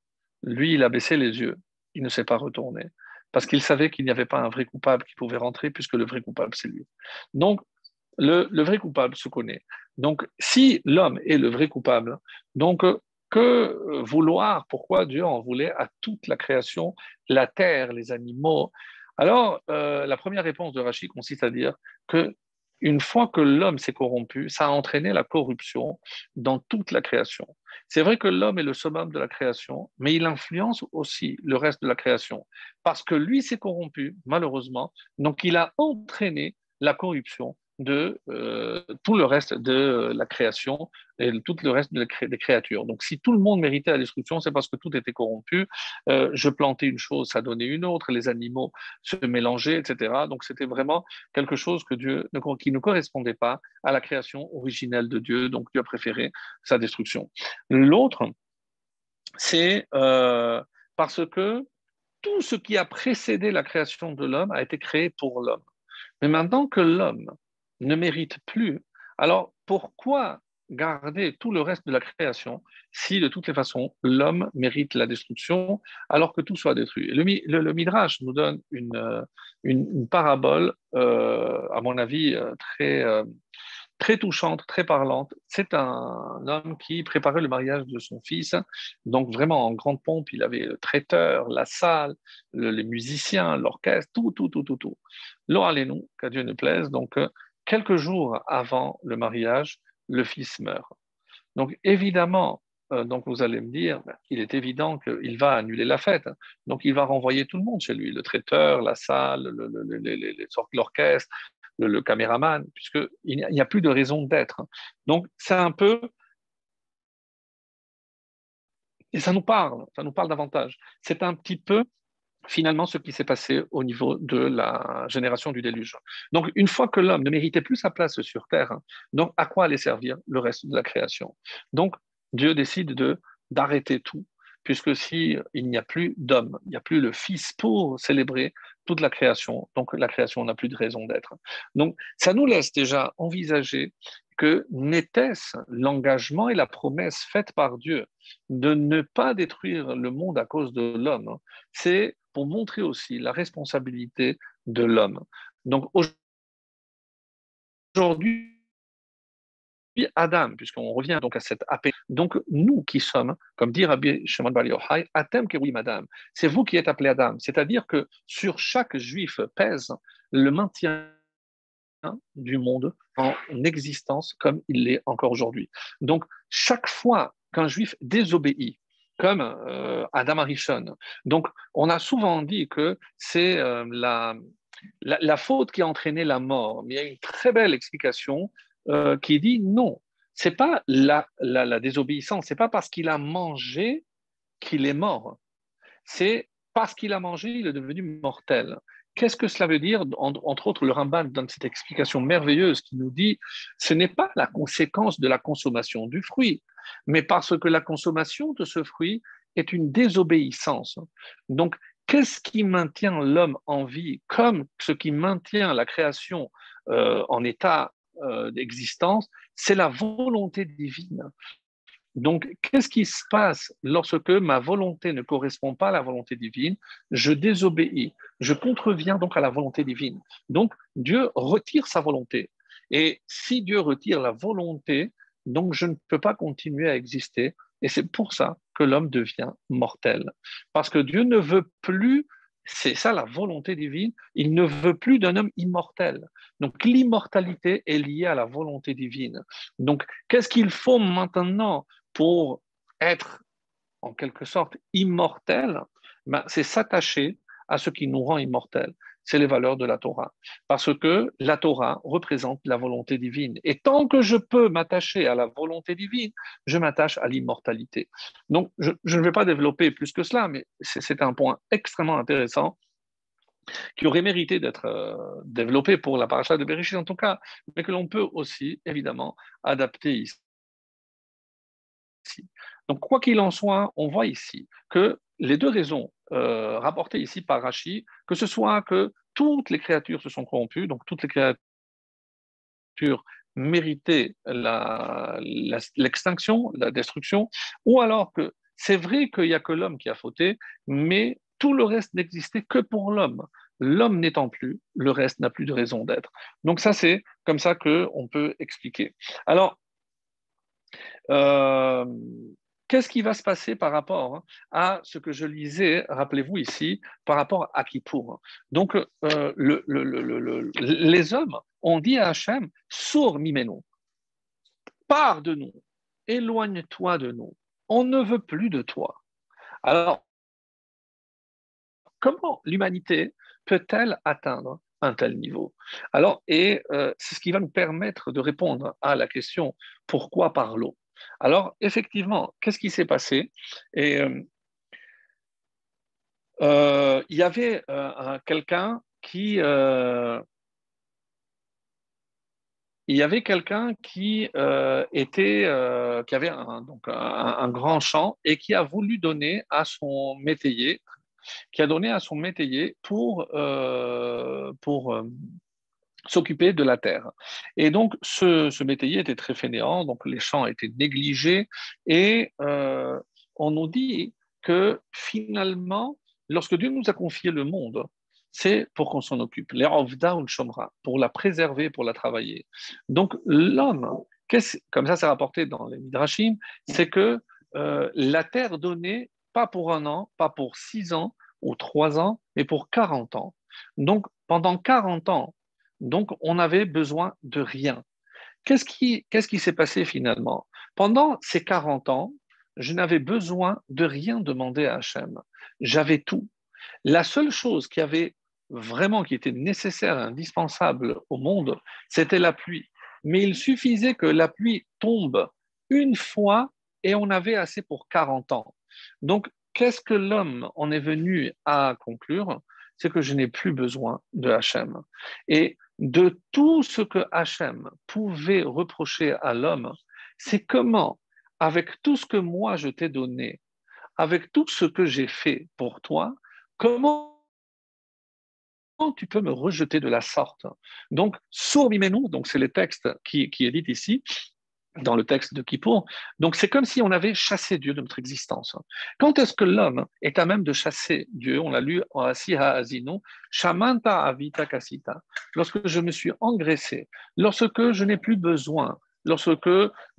Lui, il a baissé les yeux. Il ne s'est pas retourné. Parce qu'il savait qu'il n'y avait pas un vrai coupable qui pouvait rentrer, puisque le vrai coupable, c'est lui. Donc, le vrai coupable se connaît. Donc, si l'homme est le vrai coupable, donc que vouloir, pourquoi Dieu en voulait à toute la création, la terre, les animaux? Alors, la première réponse de Rachid consiste à dire que une fois que l'homme s'est corrompu, ça a entraîné la corruption dans toute la création. C'est vrai que l'homme est le summum de la création, mais il influence aussi le reste de la création parce que lui s'est corrompu, malheureusement, donc il a entraîné la corruption de tout le reste de la création et tout le reste des créatures. Donc, si tout le monde méritait la destruction, c'est parce que tout était corrompu. Je plantais une chose, ça donnait une autre, les animaux se mélangeaient, etc. Donc, c'était vraiment quelque chose qui ne correspondait pas à la création originelle de Dieu. Donc, Dieu a préféré sa destruction. L'autre, c'est parce que tout ce qui a précédé la création de l'homme a été créé pour l'homme. Mais maintenant que l'homme ne mérite plus, alors pourquoi garder tout le reste de la création si de toutes les façons l'homme mérite la destruction alors que tout soit détruit. Le Midrash nous donne une parabole, à mon avis, très touchante, très parlante. C'est un homme qui préparait le mariage de son fils, donc vraiment en grande pompe. Il avait le traiteur, la salle, les musiciens, l'orchestre, tout. Lo nous, qu'à Dieu ne plaise. Donc, quelques jours avant le mariage, le fils meurt. Donc, évidemment, donc vous allez me dire, ben, il est évident qu'il va annuler la fête. Donc, il va renvoyer tout le monde chez lui, le traiteur, la salle, l'orchestre, le caméraman, puisqu'il n'y a plus de raison d'être. Donc, c'est un peu, et ça nous parle davantage. C'est un petit peu finalement ce qui s'est passé au niveau de la génération du déluge. Donc, une fois que l'homme ne méritait plus sa place sur Terre, donc à quoi allait servir le reste de la création? Donc, Dieu décide d'arrêter tout, puisque si il n'y a plus d'homme, il n'y a plus le Fils pour célébrer toute la création, donc la création n'a plus de raison d'être. Donc, ça nous laisse déjà envisager que n'était-ce l'engagement et la promesse faite par Dieu de ne pas détruire le monde à cause de l'homme, c'est pour montrer aussi la responsabilité de l'homme. Donc aujourd'hui, Adam, puisqu'on revient donc à cette appel, donc nous qui sommes, comme dit Rabbi Shimon Bar Yochai, Atem oui Madame, c'est vous qui êtes appelé Adam, c'est-à-dire que sur chaque juif pèse le maintien du monde en existence comme il l'est encore aujourd'hui. Donc, chaque fois qu'un juif désobéit, comme Adam Arishon, donc on a souvent dit que c'est la faute qui a entraîné la mort. Mais il y a une très belle explication qui dit non, c'est pas la désobéissance, c'est pas parce qu'il a mangé qu'il est mort, c'est parce qu'il a mangé, il est devenu mortel. Qu'est-ce que cela veut dire? Entre autres, le Ramban donne cette explication merveilleuse qui nous dit ce n'est pas la conséquence de la consommation du fruit, mais parce que la consommation de ce fruit est une désobéissance. Donc, qu'est-ce qui maintient l'homme en vie comme ce qui maintient la création en état d'existence? C'est la volonté divine. Donc, qu'est-ce qui se passe lorsque ma volonté ne correspond pas à la volonté divine? Je désobéis, je contreviens donc à la volonté divine. Donc, Dieu retire sa volonté. Et si Dieu retire la volonté, donc je ne peux pas continuer à exister. Et c'est pour ça que l'homme devient mortel. Parce que Dieu ne veut plus, c'est ça la volonté divine, il ne veut plus d'un homme immortel. Donc, l'immortalité est liée à la volonté divine. Donc, qu'est-ce qu'il faut maintenant pour être en quelque sorte immortel? Ben, c'est s'attacher à ce qui nous rend immortels. C'est les valeurs de la Torah. Parce que la Torah représente la volonté divine. Et tant que je peux m'attacher à la volonté divine, je m'attache à l'immortalité. Donc, je ne vais pas développer plus que cela, mais c'est un point extrêmement intéressant qui aurait mérité d'être développé pour la paracha de Bereshit en tout cas, mais que l'on peut aussi, évidemment, adapter ici. Donc, quoi qu'il en soit, on voit ici que les deux raisons rapportées ici par Rachi, que ce soit que toutes les créatures se sont corrompues, donc toutes les créatures méritaient l'extinction, la destruction, ou alors que c'est vrai qu'il n'y a que l'homme qui a fauté, mais tout le reste n'existait que pour l'homme. L'homme n'étant plus, le reste n'a plus de raison d'être. Donc ça, c'est comme ça qu'on peut expliquer. Alors, euh, qu'est-ce qui va se passer par rapport à ce que je lisais, rappelez-vous ici, par rapport à Kippour? Donc, les hommes ont dit à Hachem, sourd mimenu, pars de nous, éloigne-toi de nous, on ne veut plus de toi. Alors, comment l'humanité peut-elle atteindre un tel niveau? Alors, c'est ce qui va nous permettre de répondre à la question pourquoi par l'eau? Alors, effectivement, qu'est-ce qui s'est passé? Et il y avait quelqu'un qui, il y avait quelqu'un qui qui avait un grand champ et qui a voulu donner à son métayer, qui a donné à son métayer s'occuper de la terre. Et donc, ce métayer était très fainéant, donc les champs étaient négligés, et on nous dit que finalement, lorsque Dieu nous a confié le monde, c'est pour qu'on s'en occupe, les Ovda ou le Shomra, pour la préserver, pour la travailler. Donc, l'homme, comme ça c'est rapporté dans les Midrashim, c'est que la terre donnée, pas pour un an, pas pour 6 ans ou 3 ans, mais pour 40 ans. Donc, pendant 40 ans, donc, on avait besoin de rien. Qu'est-ce qui s'est passé finalement? Pendant ces 40 ans, je n'avais besoin de rien demander à Hachem. J'avais tout. La seule chose qui avait vraiment, qui était nécessaire, indispensable au monde, c'était la pluie. Mais il suffisait que la pluie tombe une fois et on avait assez pour 40 ans. Donc, qu'est-ce que l'homme en est venu à conclure? C'est que je n'ai plus besoin de Hachem. Et de tout ce que Hachem pouvait reprocher à l'homme, c'est comment, avec tout ce que moi je t'ai donné, avec tout ce que j'ai fait pour toi, comment tu peux me rejeter de la sorte? Donc, sourd-mimenu, donc c'est le texte qui est dit ici, dans le texte de Kippour. Donc, c'est comme si on avait chassé Dieu de notre existence. Quand est-ce que l'homme est à même de chasser Dieu? On l'a lu en Asiha Azino, Shamanta Avita Kasita. Lorsque je me suis engraissé, lorsque je n'ai plus besoin, lorsque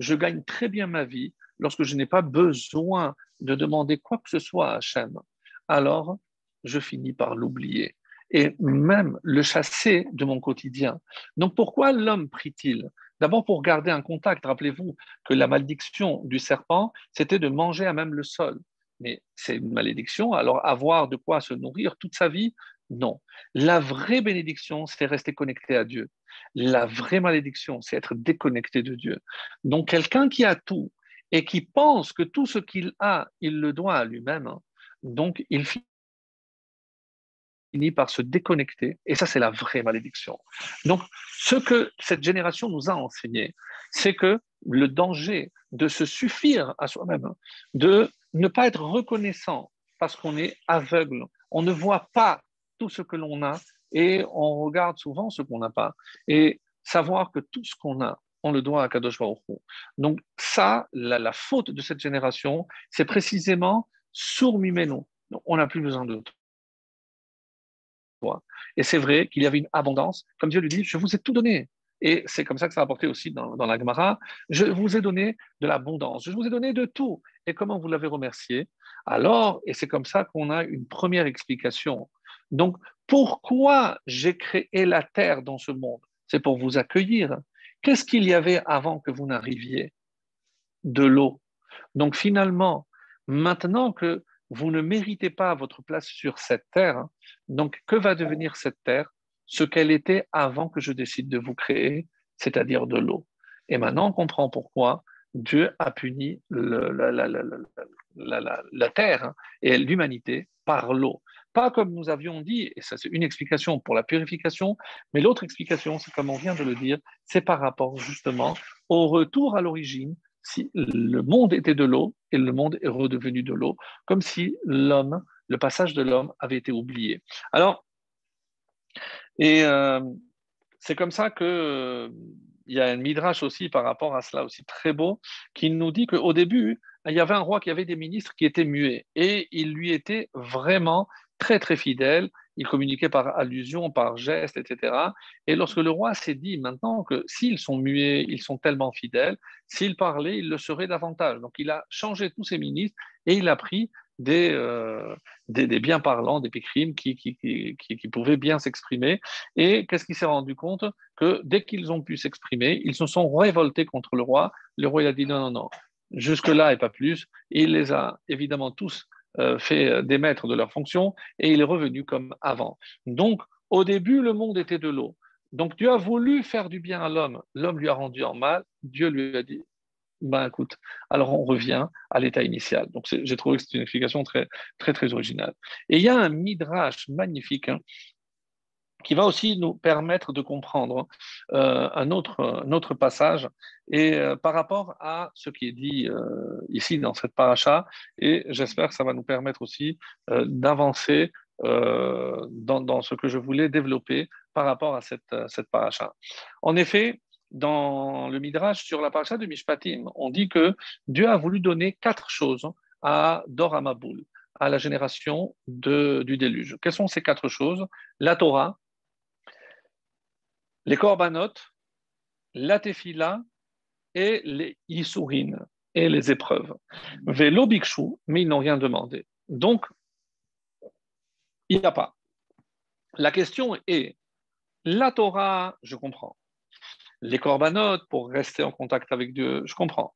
je gagne très bien ma vie, lorsque je n'ai pas besoin de demander quoi que ce soit à Hachem, alors je finis par l'oublier et même le chasser de mon quotidien. Donc pourquoi l'homme prie-t-il? D'abord pour garder un contact. Rappelez-vous que la malédiction du serpent, c'était de manger à même le sol. Mais c'est une malédiction, alors avoir de quoi se nourrir toute sa vie, non. La vraie bénédiction, c'est rester connecté à Dieu. La vraie malédiction, c'est être déconnecté de Dieu. Donc quelqu'un qui a tout et qui pense que tout ce qu'il a, il le doit à lui-même, donc il finit par se déconnecter, et ça, c'est la vraie malédiction. Donc, ce que cette génération nous a enseigné, c'est que le danger de se suffire à soi-même, de ne pas être reconnaissant parce qu'on est aveugle, on ne voit pas tout ce que l'on a et on regarde souvent ce qu'on n'a pas. Et savoir que tout ce qu'on a, on le doit à Kadosh Baruch Hu. Donc ça, la faute de cette génération, c'est précisément sourd mimenu. On n'a plus besoin de toi. Et c'est vrai qu'il y avait une abondance. Comme Dieu lui dit, je vous ai tout donné. Et c'est comme ça que ça a apporté aussi dans la Gemara. Je vous ai donné de l'abondance. Je vous ai donné de tout. Et comment vous l'avez remercié? Alors, et c'est comme ça qu'on a une première explication. Donc, pourquoi j'ai créé la terre dans ce monde? C'est pour vous accueillir. Qu'est-ce qu'il y avait avant que vous n'arriviez? De l'eau. Donc finalement, maintenant que vous ne méritez pas votre place sur cette terre, hein, donc que va devenir cette terre? Ce qu'elle était avant que je décide de vous créer, c'est-à-dire de l'eau. Et maintenant, on comprend pourquoi Dieu a puni la terre hein, et l'humanité par l'eau. Pas comme nous avions dit, et ça c'est une explication pour la purification, mais l'autre explication, c'est comme on vient de le dire, c'est par rapport justement au retour à l'origine si le monde était de l'eau et le monde est redevenu de l'eau, comme si l'homme, le passage de l'homme avait été oublié. Alors, et c'est comme ça que il y a un midrash aussi par rapport à cela aussi très beau qui nous dit qu'au début il y avait un roi qui avait des ministres qui étaient muets et il lui était vraiment très très fidèle. Il communiquait par allusion, par geste, etc. Et lorsque le roi s'est dit maintenant que s'ils sont muets, ils sont tellement fidèles, s'ils parlaient, ils le seraient davantage. Donc il a changé tous ses ministres et il a pris des bien parlants, des pécrimes qui pouvaient bien s'exprimer. Et qu'est-ce qu'il s'est rendu compte? Que dès qu'ils ont pu s'exprimer, ils se sont révoltés contre le roi. Le roi il a dit non, non, non, jusque-là et pas plus. Et il les a évidemment tous fait démettre de leurs fonctions et il est revenu comme avant. Donc, au début, le monde était de l'eau. Donc, Dieu a voulu faire du bien à l'homme. L'homme lui a rendu en mal. Dieu lui a dit ben écoute, alors on revient à l'état initial. Donc j'ai trouvé que c'est une explication très, très, très originale. Et il y a un midrash magnifique hein, qui va aussi nous permettre de comprendre un autre passage et par rapport à ce qui est dit ici dans cette paracha, et j'espère que ça va nous permettre aussi d'avancer dans ce que je voulais développer par rapport à cette paracha. En effet, dans le Midrash sur la paracha de Mishpatim, on dit que Dieu a voulu donner 4 choses à Dor HaMabul, à la génération du déluge. Quelles sont ces 4 choses? La Torah, les Korbanot, la Tefila et les Yisurin et les épreuves. Velo Bikshu, mais ils n'ont rien demandé. Donc, il n'y a pas. La question est, la Torah, je comprends. Les Korbanot, pour rester en contact avec Dieu, je comprends.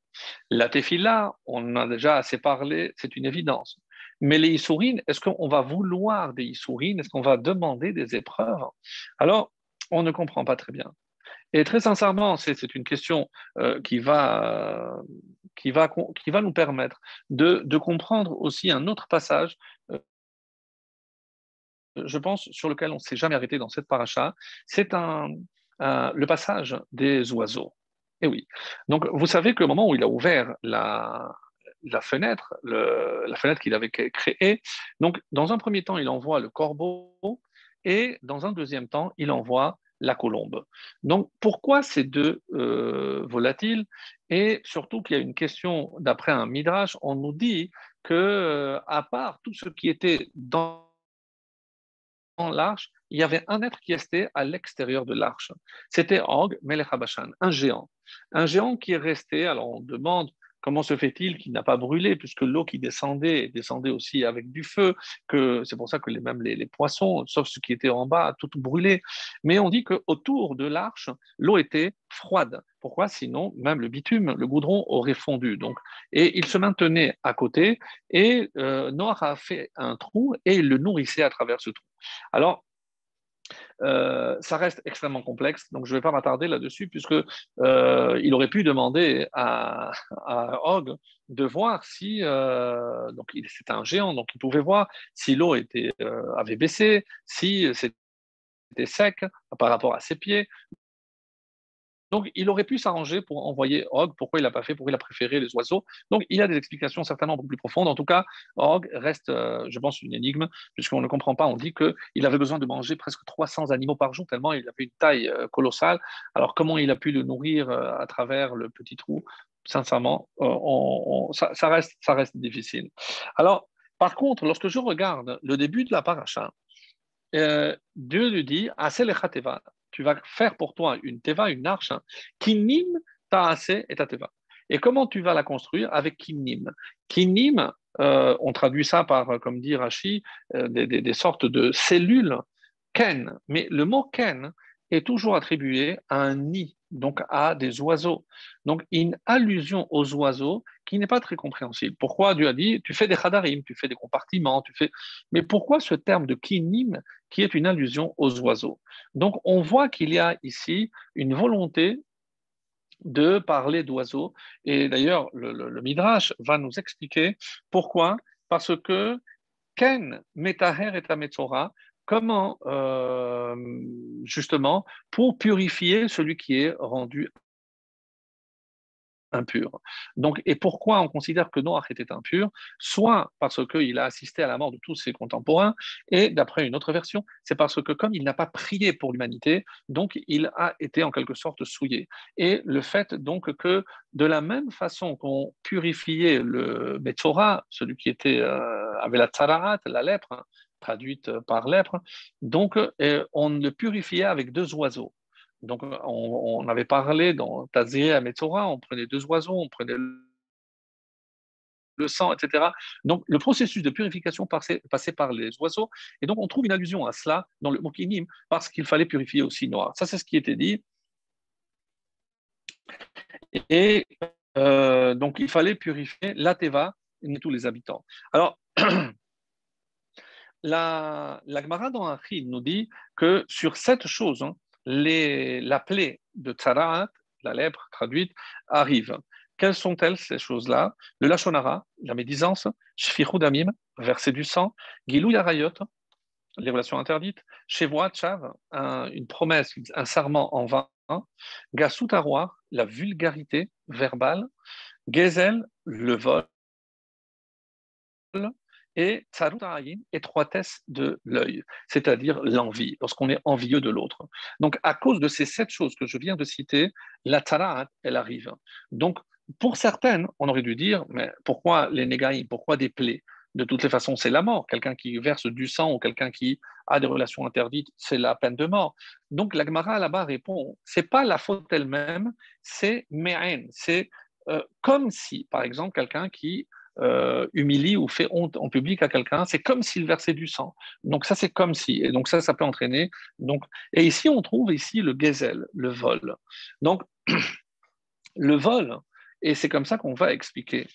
La Tefila, on en a déjà assez parlé, c'est une évidence. Mais les Issourines, est-ce qu'on va vouloir des Issourines? Est-ce qu'on va demander des épreuves? Alors, on ne comprend pas très bien. Et très sincèrement, c'est une question qui va nous permettre de comprendre aussi un autre passage, je pense, sur lequel on ne s'est jamais arrêté dans cette paracha. C'est le passage des oiseaux. Et oui. Donc, vous savez qu'au moment où il a ouvert la fenêtre, la fenêtre qu'il avait créée, donc, dans un premier temps, il envoie le corbeau et dans un deuxième temps, il envoie la colombe. Donc, pourquoi ces deux volatiles? Et surtout qu'il y a une question, d'après un midrash, on nous dit que, à part tout ce qui était dans l'arche, il y avait un être qui restait à l'extérieur de l'arche. C'était Og Melech HaBashan, un géant. Un géant qui est resté, alors on demande comment se fait-il qu'il n'a pas brûlé, puisque l'eau qui descendait aussi avec du feu, que c'est pour ça que même les poissons, sauf ceux qui étaient en bas, tout brûlé. Mais on dit qu'autour de l'arche, l'eau était froide. Pourquoi? Sinon, même le bitume, le goudron aurait fondu. Donc, et il se maintenait à côté, et Noach a fait un trou, et il le nourrissait à travers ce trou. Alors, ça reste extrêmement complexe, donc je ne vais pas m'attarder là-dessus, puisque il aurait pu demander à Og de voir si, donc c'était un géant, donc il pouvait voir si l'eau avait baissé, si c'était sec par rapport à ses pieds. Donc, il aurait pu s'arranger pour envoyer Og. Pourquoi il l'a pas fait? Pourquoi il a préféré les oiseaux? Donc, il y a des explications certainement beaucoup plus profondes. En tout cas, Og reste, je pense, une énigme, puisqu'on ne comprend pas. On dit qu'il avait besoin de manger presque 300 animaux par jour, tellement il avait une taille colossale. Alors, comment il a pu le nourrir à travers le petit trou? Sincèrement, ça reste difficile. Alors, par contre, lorsque je regarde le début de la paracha, Dieu lui dit, Aselecha teva, tu vas faire pour toi une teva, une arche, kinim taase et ta teva. Et comment tu vas la construire? Avec kinim. Kinim, on traduit ça par, comme dit Rashi, des sortes de cellules ken. Mais le mot ken est toujours attribué à un nid, donc à des oiseaux. Donc une allusion aux oiseaux qui n'est pas très compréhensible. Pourquoi Dieu a dit, tu fais des chadarim, tu fais des compartiments, tu fais... Mais pourquoi ce terme de kinim qui est une allusion aux oiseaux? Donc on voit qu'il y a ici une volonté de parler d'oiseaux. Et d'ailleurs, le Midrash va nous expliquer pourquoi. Parce que Ken, Metaher et Tametzora, comment justement pour purifier celui qui est rendu impur. Donc, et pourquoi on considère que Noach était impur? Soit parce qu'il a assisté à la mort de tous ses contemporains, et d'après une autre version, c'est parce que comme il n'a pas prié pour l'humanité, donc il a été en quelque sorte souillé. Et le fait donc que de la même façon qu'on purifiait le Metzora, celui qui avait la tsaraat, la lèpre, traduite par lèpre, donc on le purifiait avec 2 oiseaux. Donc, on avait parlé dans Taziré à Metzora, on prenait 2 oiseaux, on prenait le sang, etc. Donc, le processus de purification passait par les oiseaux. Et donc, on trouve une allusion à cela dans le Mokinim, parce qu'il fallait purifier aussi Noah. Ça, c'est ce qui était dit. Et donc, il fallait purifier la Teva et tous les habitants. Alors, la Gemara dans Achid nous dit que sur cette chose, hein, la plaie de Tzaraat, la lèpre traduite, arrive. Quelles sont-elles ces choses-là? Le Lachonara, la médisance, Shfichud Damim, verser du sang, Gilou Yarayot, les relations interdites, Shevoat Chav, une promesse, un serment en vain, Gassut Aroir, la vulgarité verbale, Gezel, le vol, et tsarut ayin, étroitesse de l'œil, c'est-à-dire l'envie, lorsqu'on est envieux de l'autre. Donc, à cause de ces 7 choses que je viens de citer, la tsara'at, elle arrive. Donc, pour certaines, on aurait dû dire, mais pourquoi les négaïs, pourquoi des plaies? De toutes les façons, c'est la mort. Quelqu'un qui verse du sang ou quelqu'un qui a des relations interdites, c'est la peine de mort. Donc, la Gemara là-bas répond, c'est pas la faute elle-même, c'est me'en, c'est comme si, par exemple, quelqu'un qui humilie ou fait honte en public à quelqu'un, c'est comme s'il versait du sang. Donc ça, c'est comme si. Et donc ça peut entraîner. Donc, et ici, on trouve ici le gezel, le vol. Donc, le vol, et c'est comme ça qu'on va expliquer.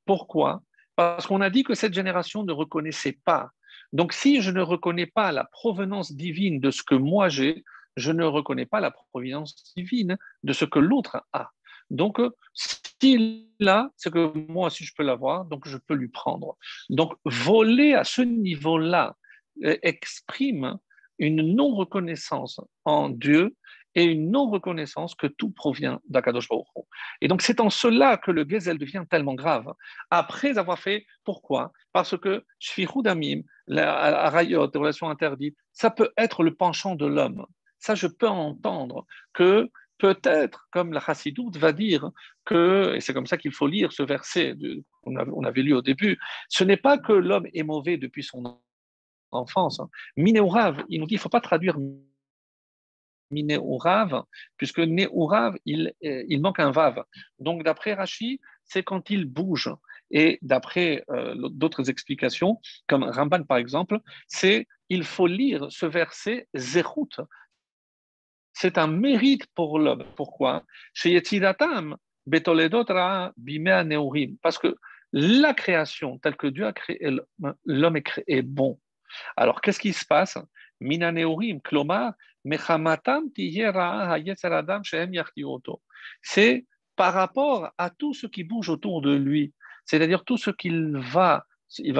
Pourquoi? Parce qu'on a dit que cette génération ne reconnaissait pas. Donc, si je ne reconnais pas la provenance divine de ce que moi j'ai, je ne reconnais pas la provenance divine de ce que l'autre a. Donc, s'il a, c'est que moi aussi je peux l'avoir, donc je peux lui prendre. Donc, voler à ce niveau-là exprime une non-reconnaissance en Dieu et une non-reconnaissance que tout provient d'Akadosh Baruch Hu. Et donc, c'est en cela que le gezel devient tellement grave. Après avoir fait, pourquoi? Parce que shfichut damim, la arayot, les relations interdites, ça peut être le penchant de l'homme. Ça, je peux entendre que peut-être, comme la chassidoute va dire, que, et c'est comme ça qu'il faut lire ce verset qu'on avait lu au début, ce n'est pas que l'homme est mauvais depuis son enfance. Minéourav, il nous dit, il ne faut pas traduire Minéourav, puisque Néourav, il manque un vav. Donc, d'après Rashi, c'est quand il bouge. Et d'après d'autres explications, comme Ramban par exemple, c'est il faut lire ce verset Zerut. C'est un mérite pour l'homme. Pourquoi? Parce que la création, telle que Dieu a créé l'homme, est créé bon. Alors, qu'est-ce qui se passe? Minaneorim, klomar, mechamatam adam shehem c'est par rapport à tout ce qui bouge autour de lui, c'est-à-dire tout ce il va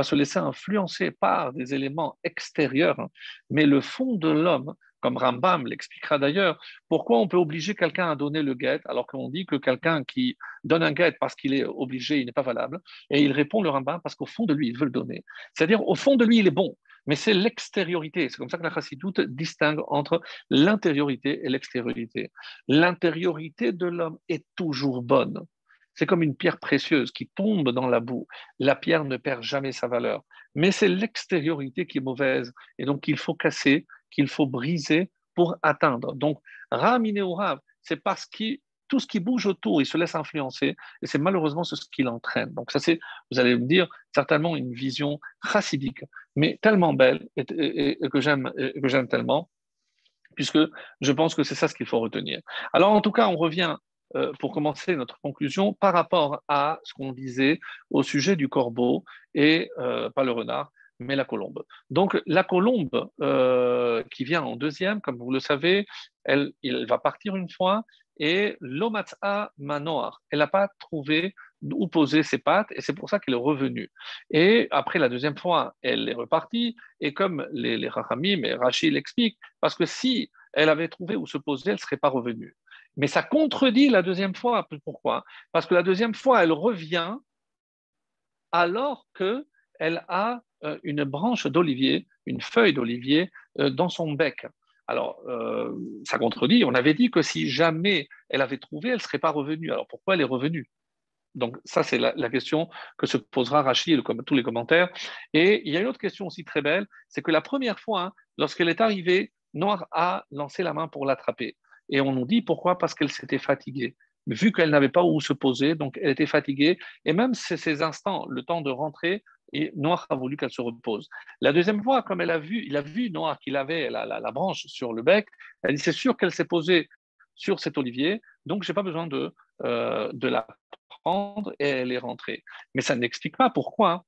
se laisser influencer par des éléments extérieurs, mais le fond de l'homme, comme Rambam l'expliquera d'ailleurs, pourquoi on peut obliger quelqu'un à donner le guet alors qu'on dit que quelqu'un qui donne un guet parce qu'il est obligé, il n'est pas valable, et il répond le Rambam parce qu'au fond de lui, il veut le donner. C'est-à-dire, au fond de lui, il est bon, mais c'est l'extériorité. C'est comme ça que la chassidoute distingue entre l'intériorité et l'extériorité. L'intériorité de l'homme est toujours bonne. C'est comme une pierre précieuse qui tombe dans la boue. La pierre ne perd jamais sa valeur. Mais c'est l'extériorité qui est mauvaise et donc qu'il faut casser, qu'il faut briser pour atteindre. Donc, Ramine ou Rav, c'est parce que tout ce qui bouge autour, il se laisse influencer et c'est malheureusement ce qui l'entraîne. Donc, ça, c'est, vous allez me dire, certainement une vision chassidique, mais tellement belle et que j'aime tellement puisque je pense que c'est ça ce qu'il faut retenir. Alors, en tout cas, on revient pour commencer notre conclusion par rapport à ce qu'on disait au sujet du corbeau et pas le renard, mais la colombe. Donc, la colombe qui vient en deuxième, comme vous le savez, il va partir une fois et l'omat'a manoar, elle n'a pas trouvé où poser ses pattes et c'est pour ça qu'elle est revenue. Et après la deuxième fois, elle est repartie et comme les Rachamim et Rachid l'expliquent, parce que si elle avait trouvé où se poser, elle ne serait pas revenue. Mais ça contredit la deuxième fois. Pourquoi? Parce que la deuxième fois, elle revient alors qu'elle a une branche d'olivier, une feuille d'olivier dans son bec. Alors, ça contredit. On avait dit que si jamais elle avait trouvé, elle ne serait pas revenue. Alors, pourquoi elle est revenue? Donc, ça, c'est la question que se posera Rachid et tous les commentaires. Et il y a une autre question aussi très belle, c'est que la première fois, hein, lorsqu'elle est arrivée, Noir a lancé la main pour l'attraper. Et on nous dit pourquoi? Parce qu'elle s'était fatiguée. Vu qu'elle n'avait pas où se poser, donc elle était fatiguée. Et même ces instants, le temps de rentrer, et Noir a voulu qu'elle se repose. La deuxième fois, comme il a vu Noir qu'il avait la branche sur le bec, elle dit c'est sûr qu'elle s'est posée sur cet olivier, donc je n'ai pas besoin de la prendre et elle est rentrée. Mais ça n'explique pas pourquoi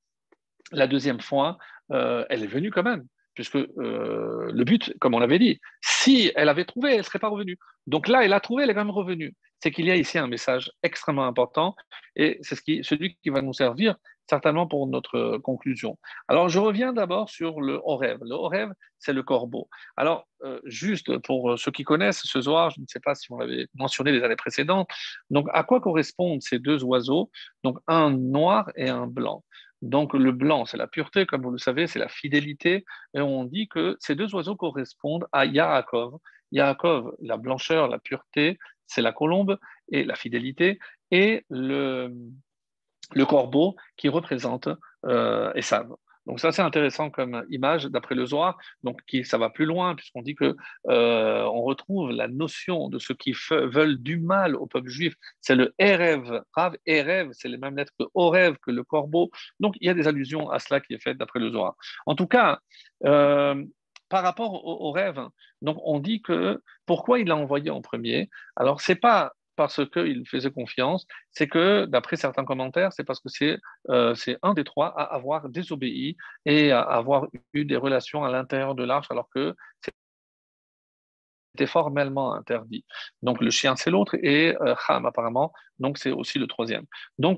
la deuxième fois, elle est venue quand même, puisque le but, comme on l'avait dit, si elle avait trouvé, elle ne serait pas revenue. Donc là, elle a trouvé, elle est quand même revenue. C'est qu'il y a ici un message extrêmement important et c'est celui qui va nous servir certainement pour notre conclusion. Alors, je reviens d'abord sur le Horev. Le Horev, c'est le corbeau. Alors, juste pour ceux qui connaissent ce Zohar, je ne sais pas si on l'avait mentionné les années précédentes, donc à quoi correspondent ces deux oiseaux? Donc, un noir et un blanc. Donc, le blanc, c'est la pureté, comme vous le savez, c'est la fidélité. Et on dit que ces deux oiseaux correspondent à Yaakov. Yaakov, la blancheur, la pureté, c'est la colombe et la fidélité. Et le corbeau qui représente Esav. Donc ça c'est intéressant comme image d'après le Zohar. Donc ça va plus loin puisqu'on dit que on retrouve la notion de ceux qui veulent du mal au peuple juif. C'est le Erev, Rav Erev, c'est les mêmes lettres que Orev, que le corbeau. Donc il y a des allusions à cela qui est fait d'après le Zohar. En tout cas. Par rapport au rêve, donc on dit que pourquoi il l'a envoyé en premier. Alors c'est pas parce qu'il faisait confiance, c'est que, d'après certains commentaires, c'est parce que c'est un des trois à avoir désobéi et à avoir eu des relations à l'intérieur de l'arche, alors que c'était formellement interdit. Donc le chien, c'est l'autre, et Ham, apparemment, donc c'est aussi le troisième. Il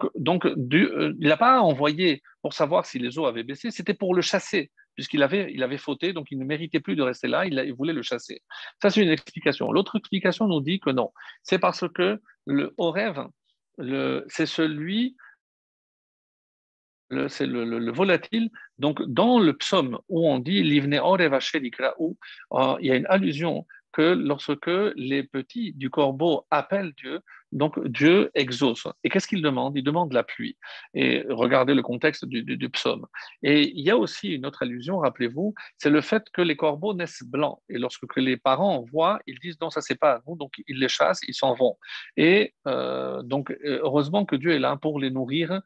n'a pas envoyé pour savoir si les eaux avaient baissé, c'était pour le chasser, puisqu'il avait fauté, donc il ne méritait plus de rester là, il voulait le chasser. Ça, c'est une explication. L'autre explication nous dit que non, c'est parce que le Horev, c'est celui c'est le volatile. Donc, dans le psaume où on dit Livne Orev Hashem Ikraou, il y a une allusion que lorsque les petits du corbeau appellent Dieu, donc Dieu exauce. Et qu'est-ce qu'il demande? Il demande la pluie. Et regardez le contexte du psaume. Et il y a aussi une autre allusion, rappelez-vous, c'est le fait que les corbeaux naissent blancs. Et lorsque les parents voient, ils disent non, ça c'est pas à nous, donc ils les chassent, ils s'en vont. Et heureusement que Dieu est là pour les nourrir.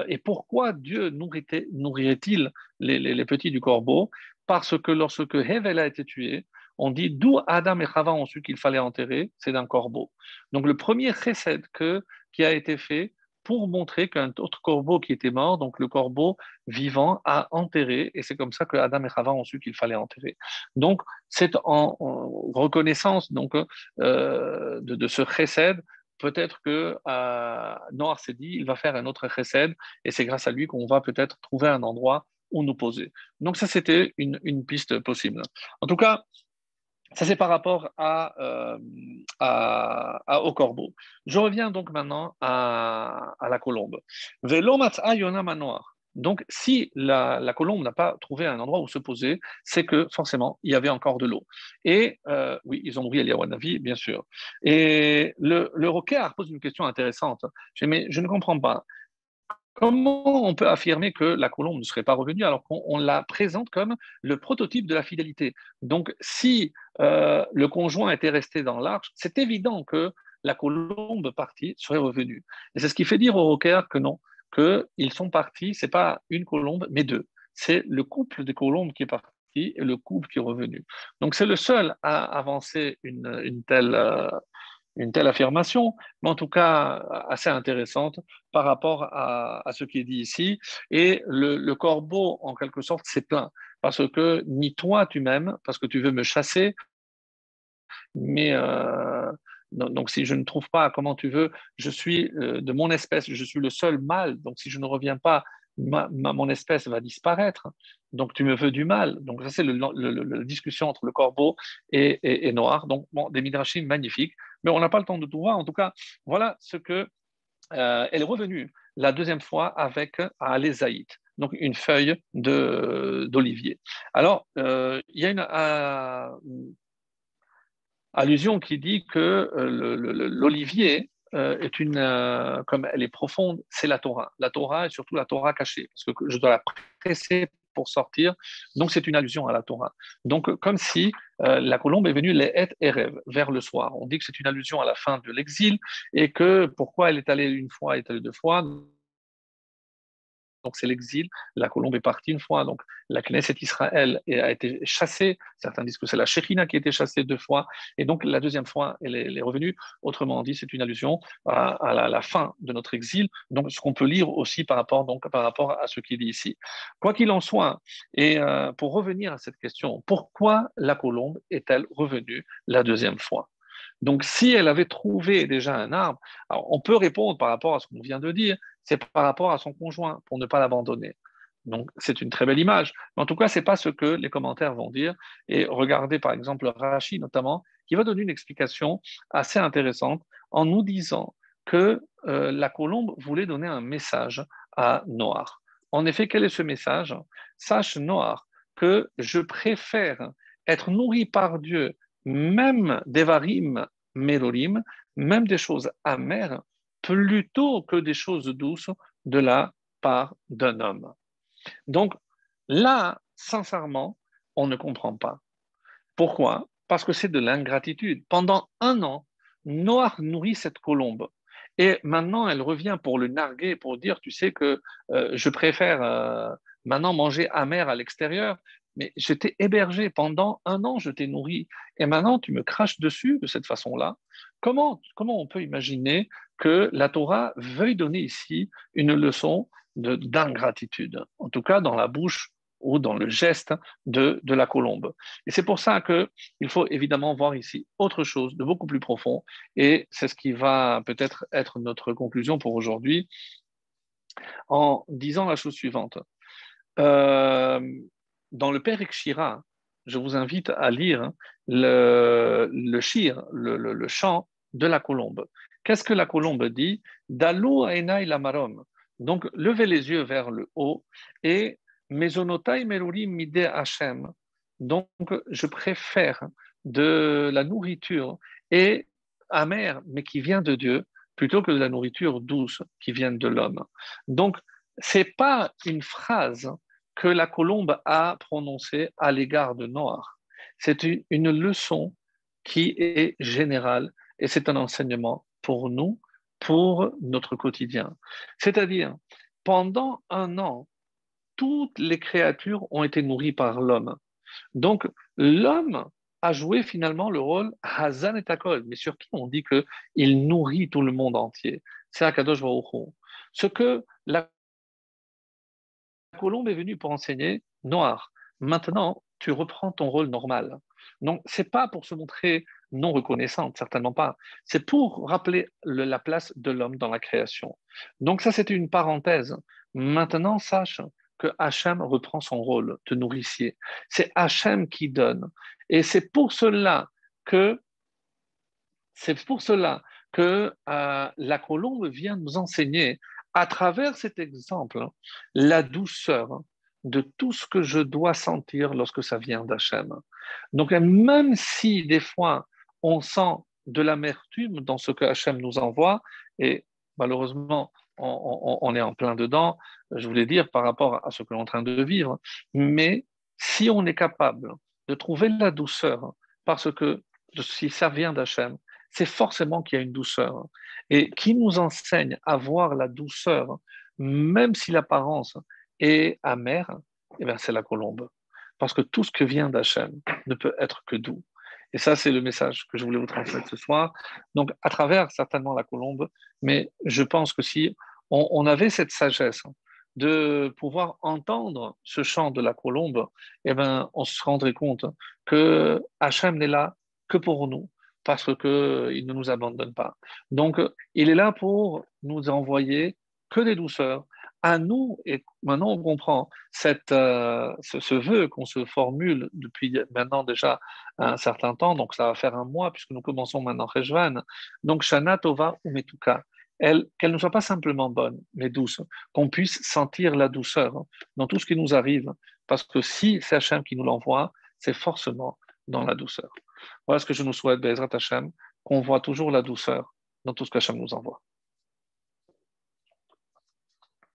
Et pourquoi Dieu nourrirait-il les petits du corbeau? Parce que lorsque Hevel a été tué, on dit d'où Adam et Chava ont su qu'il fallait enterrer, c'est d'un corbeau. Donc le premier chesed qui a été fait pour montrer qu'un autre corbeau qui était mort, donc le corbeau vivant, a enterré, et c'est comme ça que Adam et Chava ont su qu'il fallait enterrer. Donc c'est en reconnaissance donc de ce chesed. Peut-être que Noir s'est dit, il va faire un autre chesed, et c'est grâce à lui qu'on va peut-être trouver un endroit où nous poser. Donc ça, c'était une piste possible. En tout cas, ça, c'est par rapport au corbeau. Je reviens donc maintenant à la colombe. Velo mat'a yona manoir. Donc, si la colombe n'a pas trouvé un endroit où se poser, c'est que forcément, il y avait encore de l'eau. Et oui, ils ont nourri Eliawanavi, bien sûr. Et le rocaire pose une question intéressante. Mais je ne comprends pas. Comment on peut affirmer que la colombe ne serait pas revenue alors qu'on la présente comme le prototype de la fidélité? Donc, si le conjoint était resté dans l'arche, c'est évident que la colombe partie serait revenue. Et c'est ce qui fait dire aux rockers que non, qu'ils sont partis, c'est pas une colombe, mais deux. C'est le couple des colombes qui est parti et le couple qui est revenu. Donc, c'est le seul à avancer une telle affirmation, mais en tout cas assez intéressante par rapport à ce qui est dit ici. Et le corbeau, en quelque sorte, s'est plaint, parce que ni toi tu m'aimes, parce que tu veux me chasser, mais donc si je ne trouve pas comment tu veux, je suis de mon espèce, je suis le seul mâle, donc si je ne reviens pas, mon espèce va disparaître. Donc tu me veux du mal. Donc ça c'est la discussion entre le corbeau et Noir. Donc bon, des midrashim magnifiques, mais on n'a pas le temps de tout voir. En tout cas, voilà ce que elle est revenue la deuxième fois avec l'Ésaïte, donc une feuille d'olivier. Alors, il y a une allusion qui dit que l'olivier est comme elle est profonde, c'est la Torah. La Torah et surtout la Torah cachée, parce que je dois la presser pour sortir. Donc c'est une allusion à la Torah. Donc comme si la colombe est venue les et rêve vers le soir. On dit que c'est une allusion à la fin de l'exil et que pourquoi elle est allée une fois, elle est allée deux fois. Donc c'est l'exil. La colombe est partie une fois. Donc la Knesset Israël a été chassée. Certains disent que c'est la Shekhinah qui a été chassée deux fois. Et donc la deuxième fois, elle est revenue. Autrement dit, c'est une allusion à la fin de notre exil. Donc ce qu'on peut lire aussi par rapport à ce qu'il dit ici. Quoi qu'il en soit, et pour revenir à cette question, pourquoi la colombe est-elle revenue la deuxième fois? Donc, si elle avait trouvé déjà un arbre, alors on peut répondre par rapport à ce qu'on vient de dire, c'est par rapport à son conjoint pour ne pas l'abandonner. Donc, c'est une très belle image. Mais en tout cas, ce n'est pas ce que les commentaires vont dire. Et regardez par exemple Rashi notamment, qui va donner une explication assez intéressante en nous disant que la colombe voulait donner un message à Noir. En effet, quel est ce message? Sache, Noir, que je préfère être nourri par Dieu, même des varim mélorim, même des choses amères, plutôt que des choses douces de la part d'un homme. Donc là, sincèrement, on ne comprend pas. Pourquoi? Parce que c'est de l'ingratitude. Pendant un an, Noah nourrit cette colombe. Et maintenant, elle revient pour le narguer, pour dire, tu sais que je préfère maintenant manger amer à l'extérieur, mais je t'ai hébergé pendant un an, je t'ai nourri, et maintenant tu me craches dessus de cette façon-là. Comment on peut imaginer que la Torah veuille donner ici une leçon d'ingratitude, en tout cas dans la bouche ou dans le geste de la colombe. Et c'est pour ça qu'il faut évidemment voir ici autre chose de beaucoup plus profond, et c'est ce qui va peut-être être notre conclusion pour aujourd'hui, en disant la chose suivante. Euh, Dans le Père Shira, je vous invite à lire le shir, le chant de la colombe. Qu'est-ce que la colombe dit? Dalou aenai lamarom. Donc, levez les yeux vers le haut et mesonotai merurim mide Hashem. Donc, je préfère de la nourriture et amère, mais qui vient de Dieu, plutôt que de la nourriture douce qui vient de l'homme. Donc, c'est pas une phrase que la colombe a prononcée à l'égard de Noir. C'est une leçon qui est générale et c'est un enseignement pour nous, pour notre quotidien. C'est-à-dire, pendant un an, toutes les créatures ont été nourries par l'homme. Donc, l'homme a joué finalement le rôle Hazan et Takol, mais sur qui on dit qu'il nourrit tout le monde entier. C'est Akadosh Baruch Hu. Ce que la colombe est venue pour enseigner noir. Maintenant, tu reprends ton rôle normal. Donc, c'est pas pour se montrer non reconnaissante, certainement pas. C'est pour rappeler la place de l'homme dans la création. Donc, ça, c'était une parenthèse. Maintenant, sache que Hachem reprend son rôle de nourricier. C'est Hachem qui donne. Et que c'est pour cela que la colombe vient nous enseigner, à travers cet exemple, la douceur de tout ce que je dois sentir lorsque ça vient d'Hachem. Donc, même si des fois on sent de l'amertume dans ce que Hachem nous envoie, et malheureusement on est en plein dedans, je voulais dire par rapport à ce que l'on est en train de vivre, mais si on est capable de trouver la douceur, parce que si ça vient d'Hachem, c'est forcément qu'il y a une douceur. Et qui nous enseigne à voir la douceur, même si l'apparence est amère, eh bien, c'est la colombe. Parce que tout ce que vient d'Hachem ne peut être que doux. Et ça, c'est le message que je voulais vous transmettre ce soir. Donc, à travers certainement la colombe, mais je pense que si on avait cette sagesse de pouvoir entendre ce chant de la colombe, eh ben, on se rendrait compte que Hachem n'est là que pour nous, parce qu'il ne nous abandonne pas. Donc, il est là pour nous envoyer que des douceurs. À nous, et maintenant on comprend ce vœu qu'on se formule depuis maintenant déjà un certain temps, donc ça va faire un mois puisque nous commençons maintenant Rejvan. Donc, Shana Tova Umetuka, qu'elle ne soit pas simplement bonne, mais douce, qu'on puisse sentir la douceur dans tout ce qui nous arrive, parce que si c'est Hachem qui nous l'envoie, c'est forcément dans la douceur. Voilà ce que je nous souhaite, Bezrat Hashem, qu'on voit toujours la douceur dans tout ce qu'Hachem nous envoie.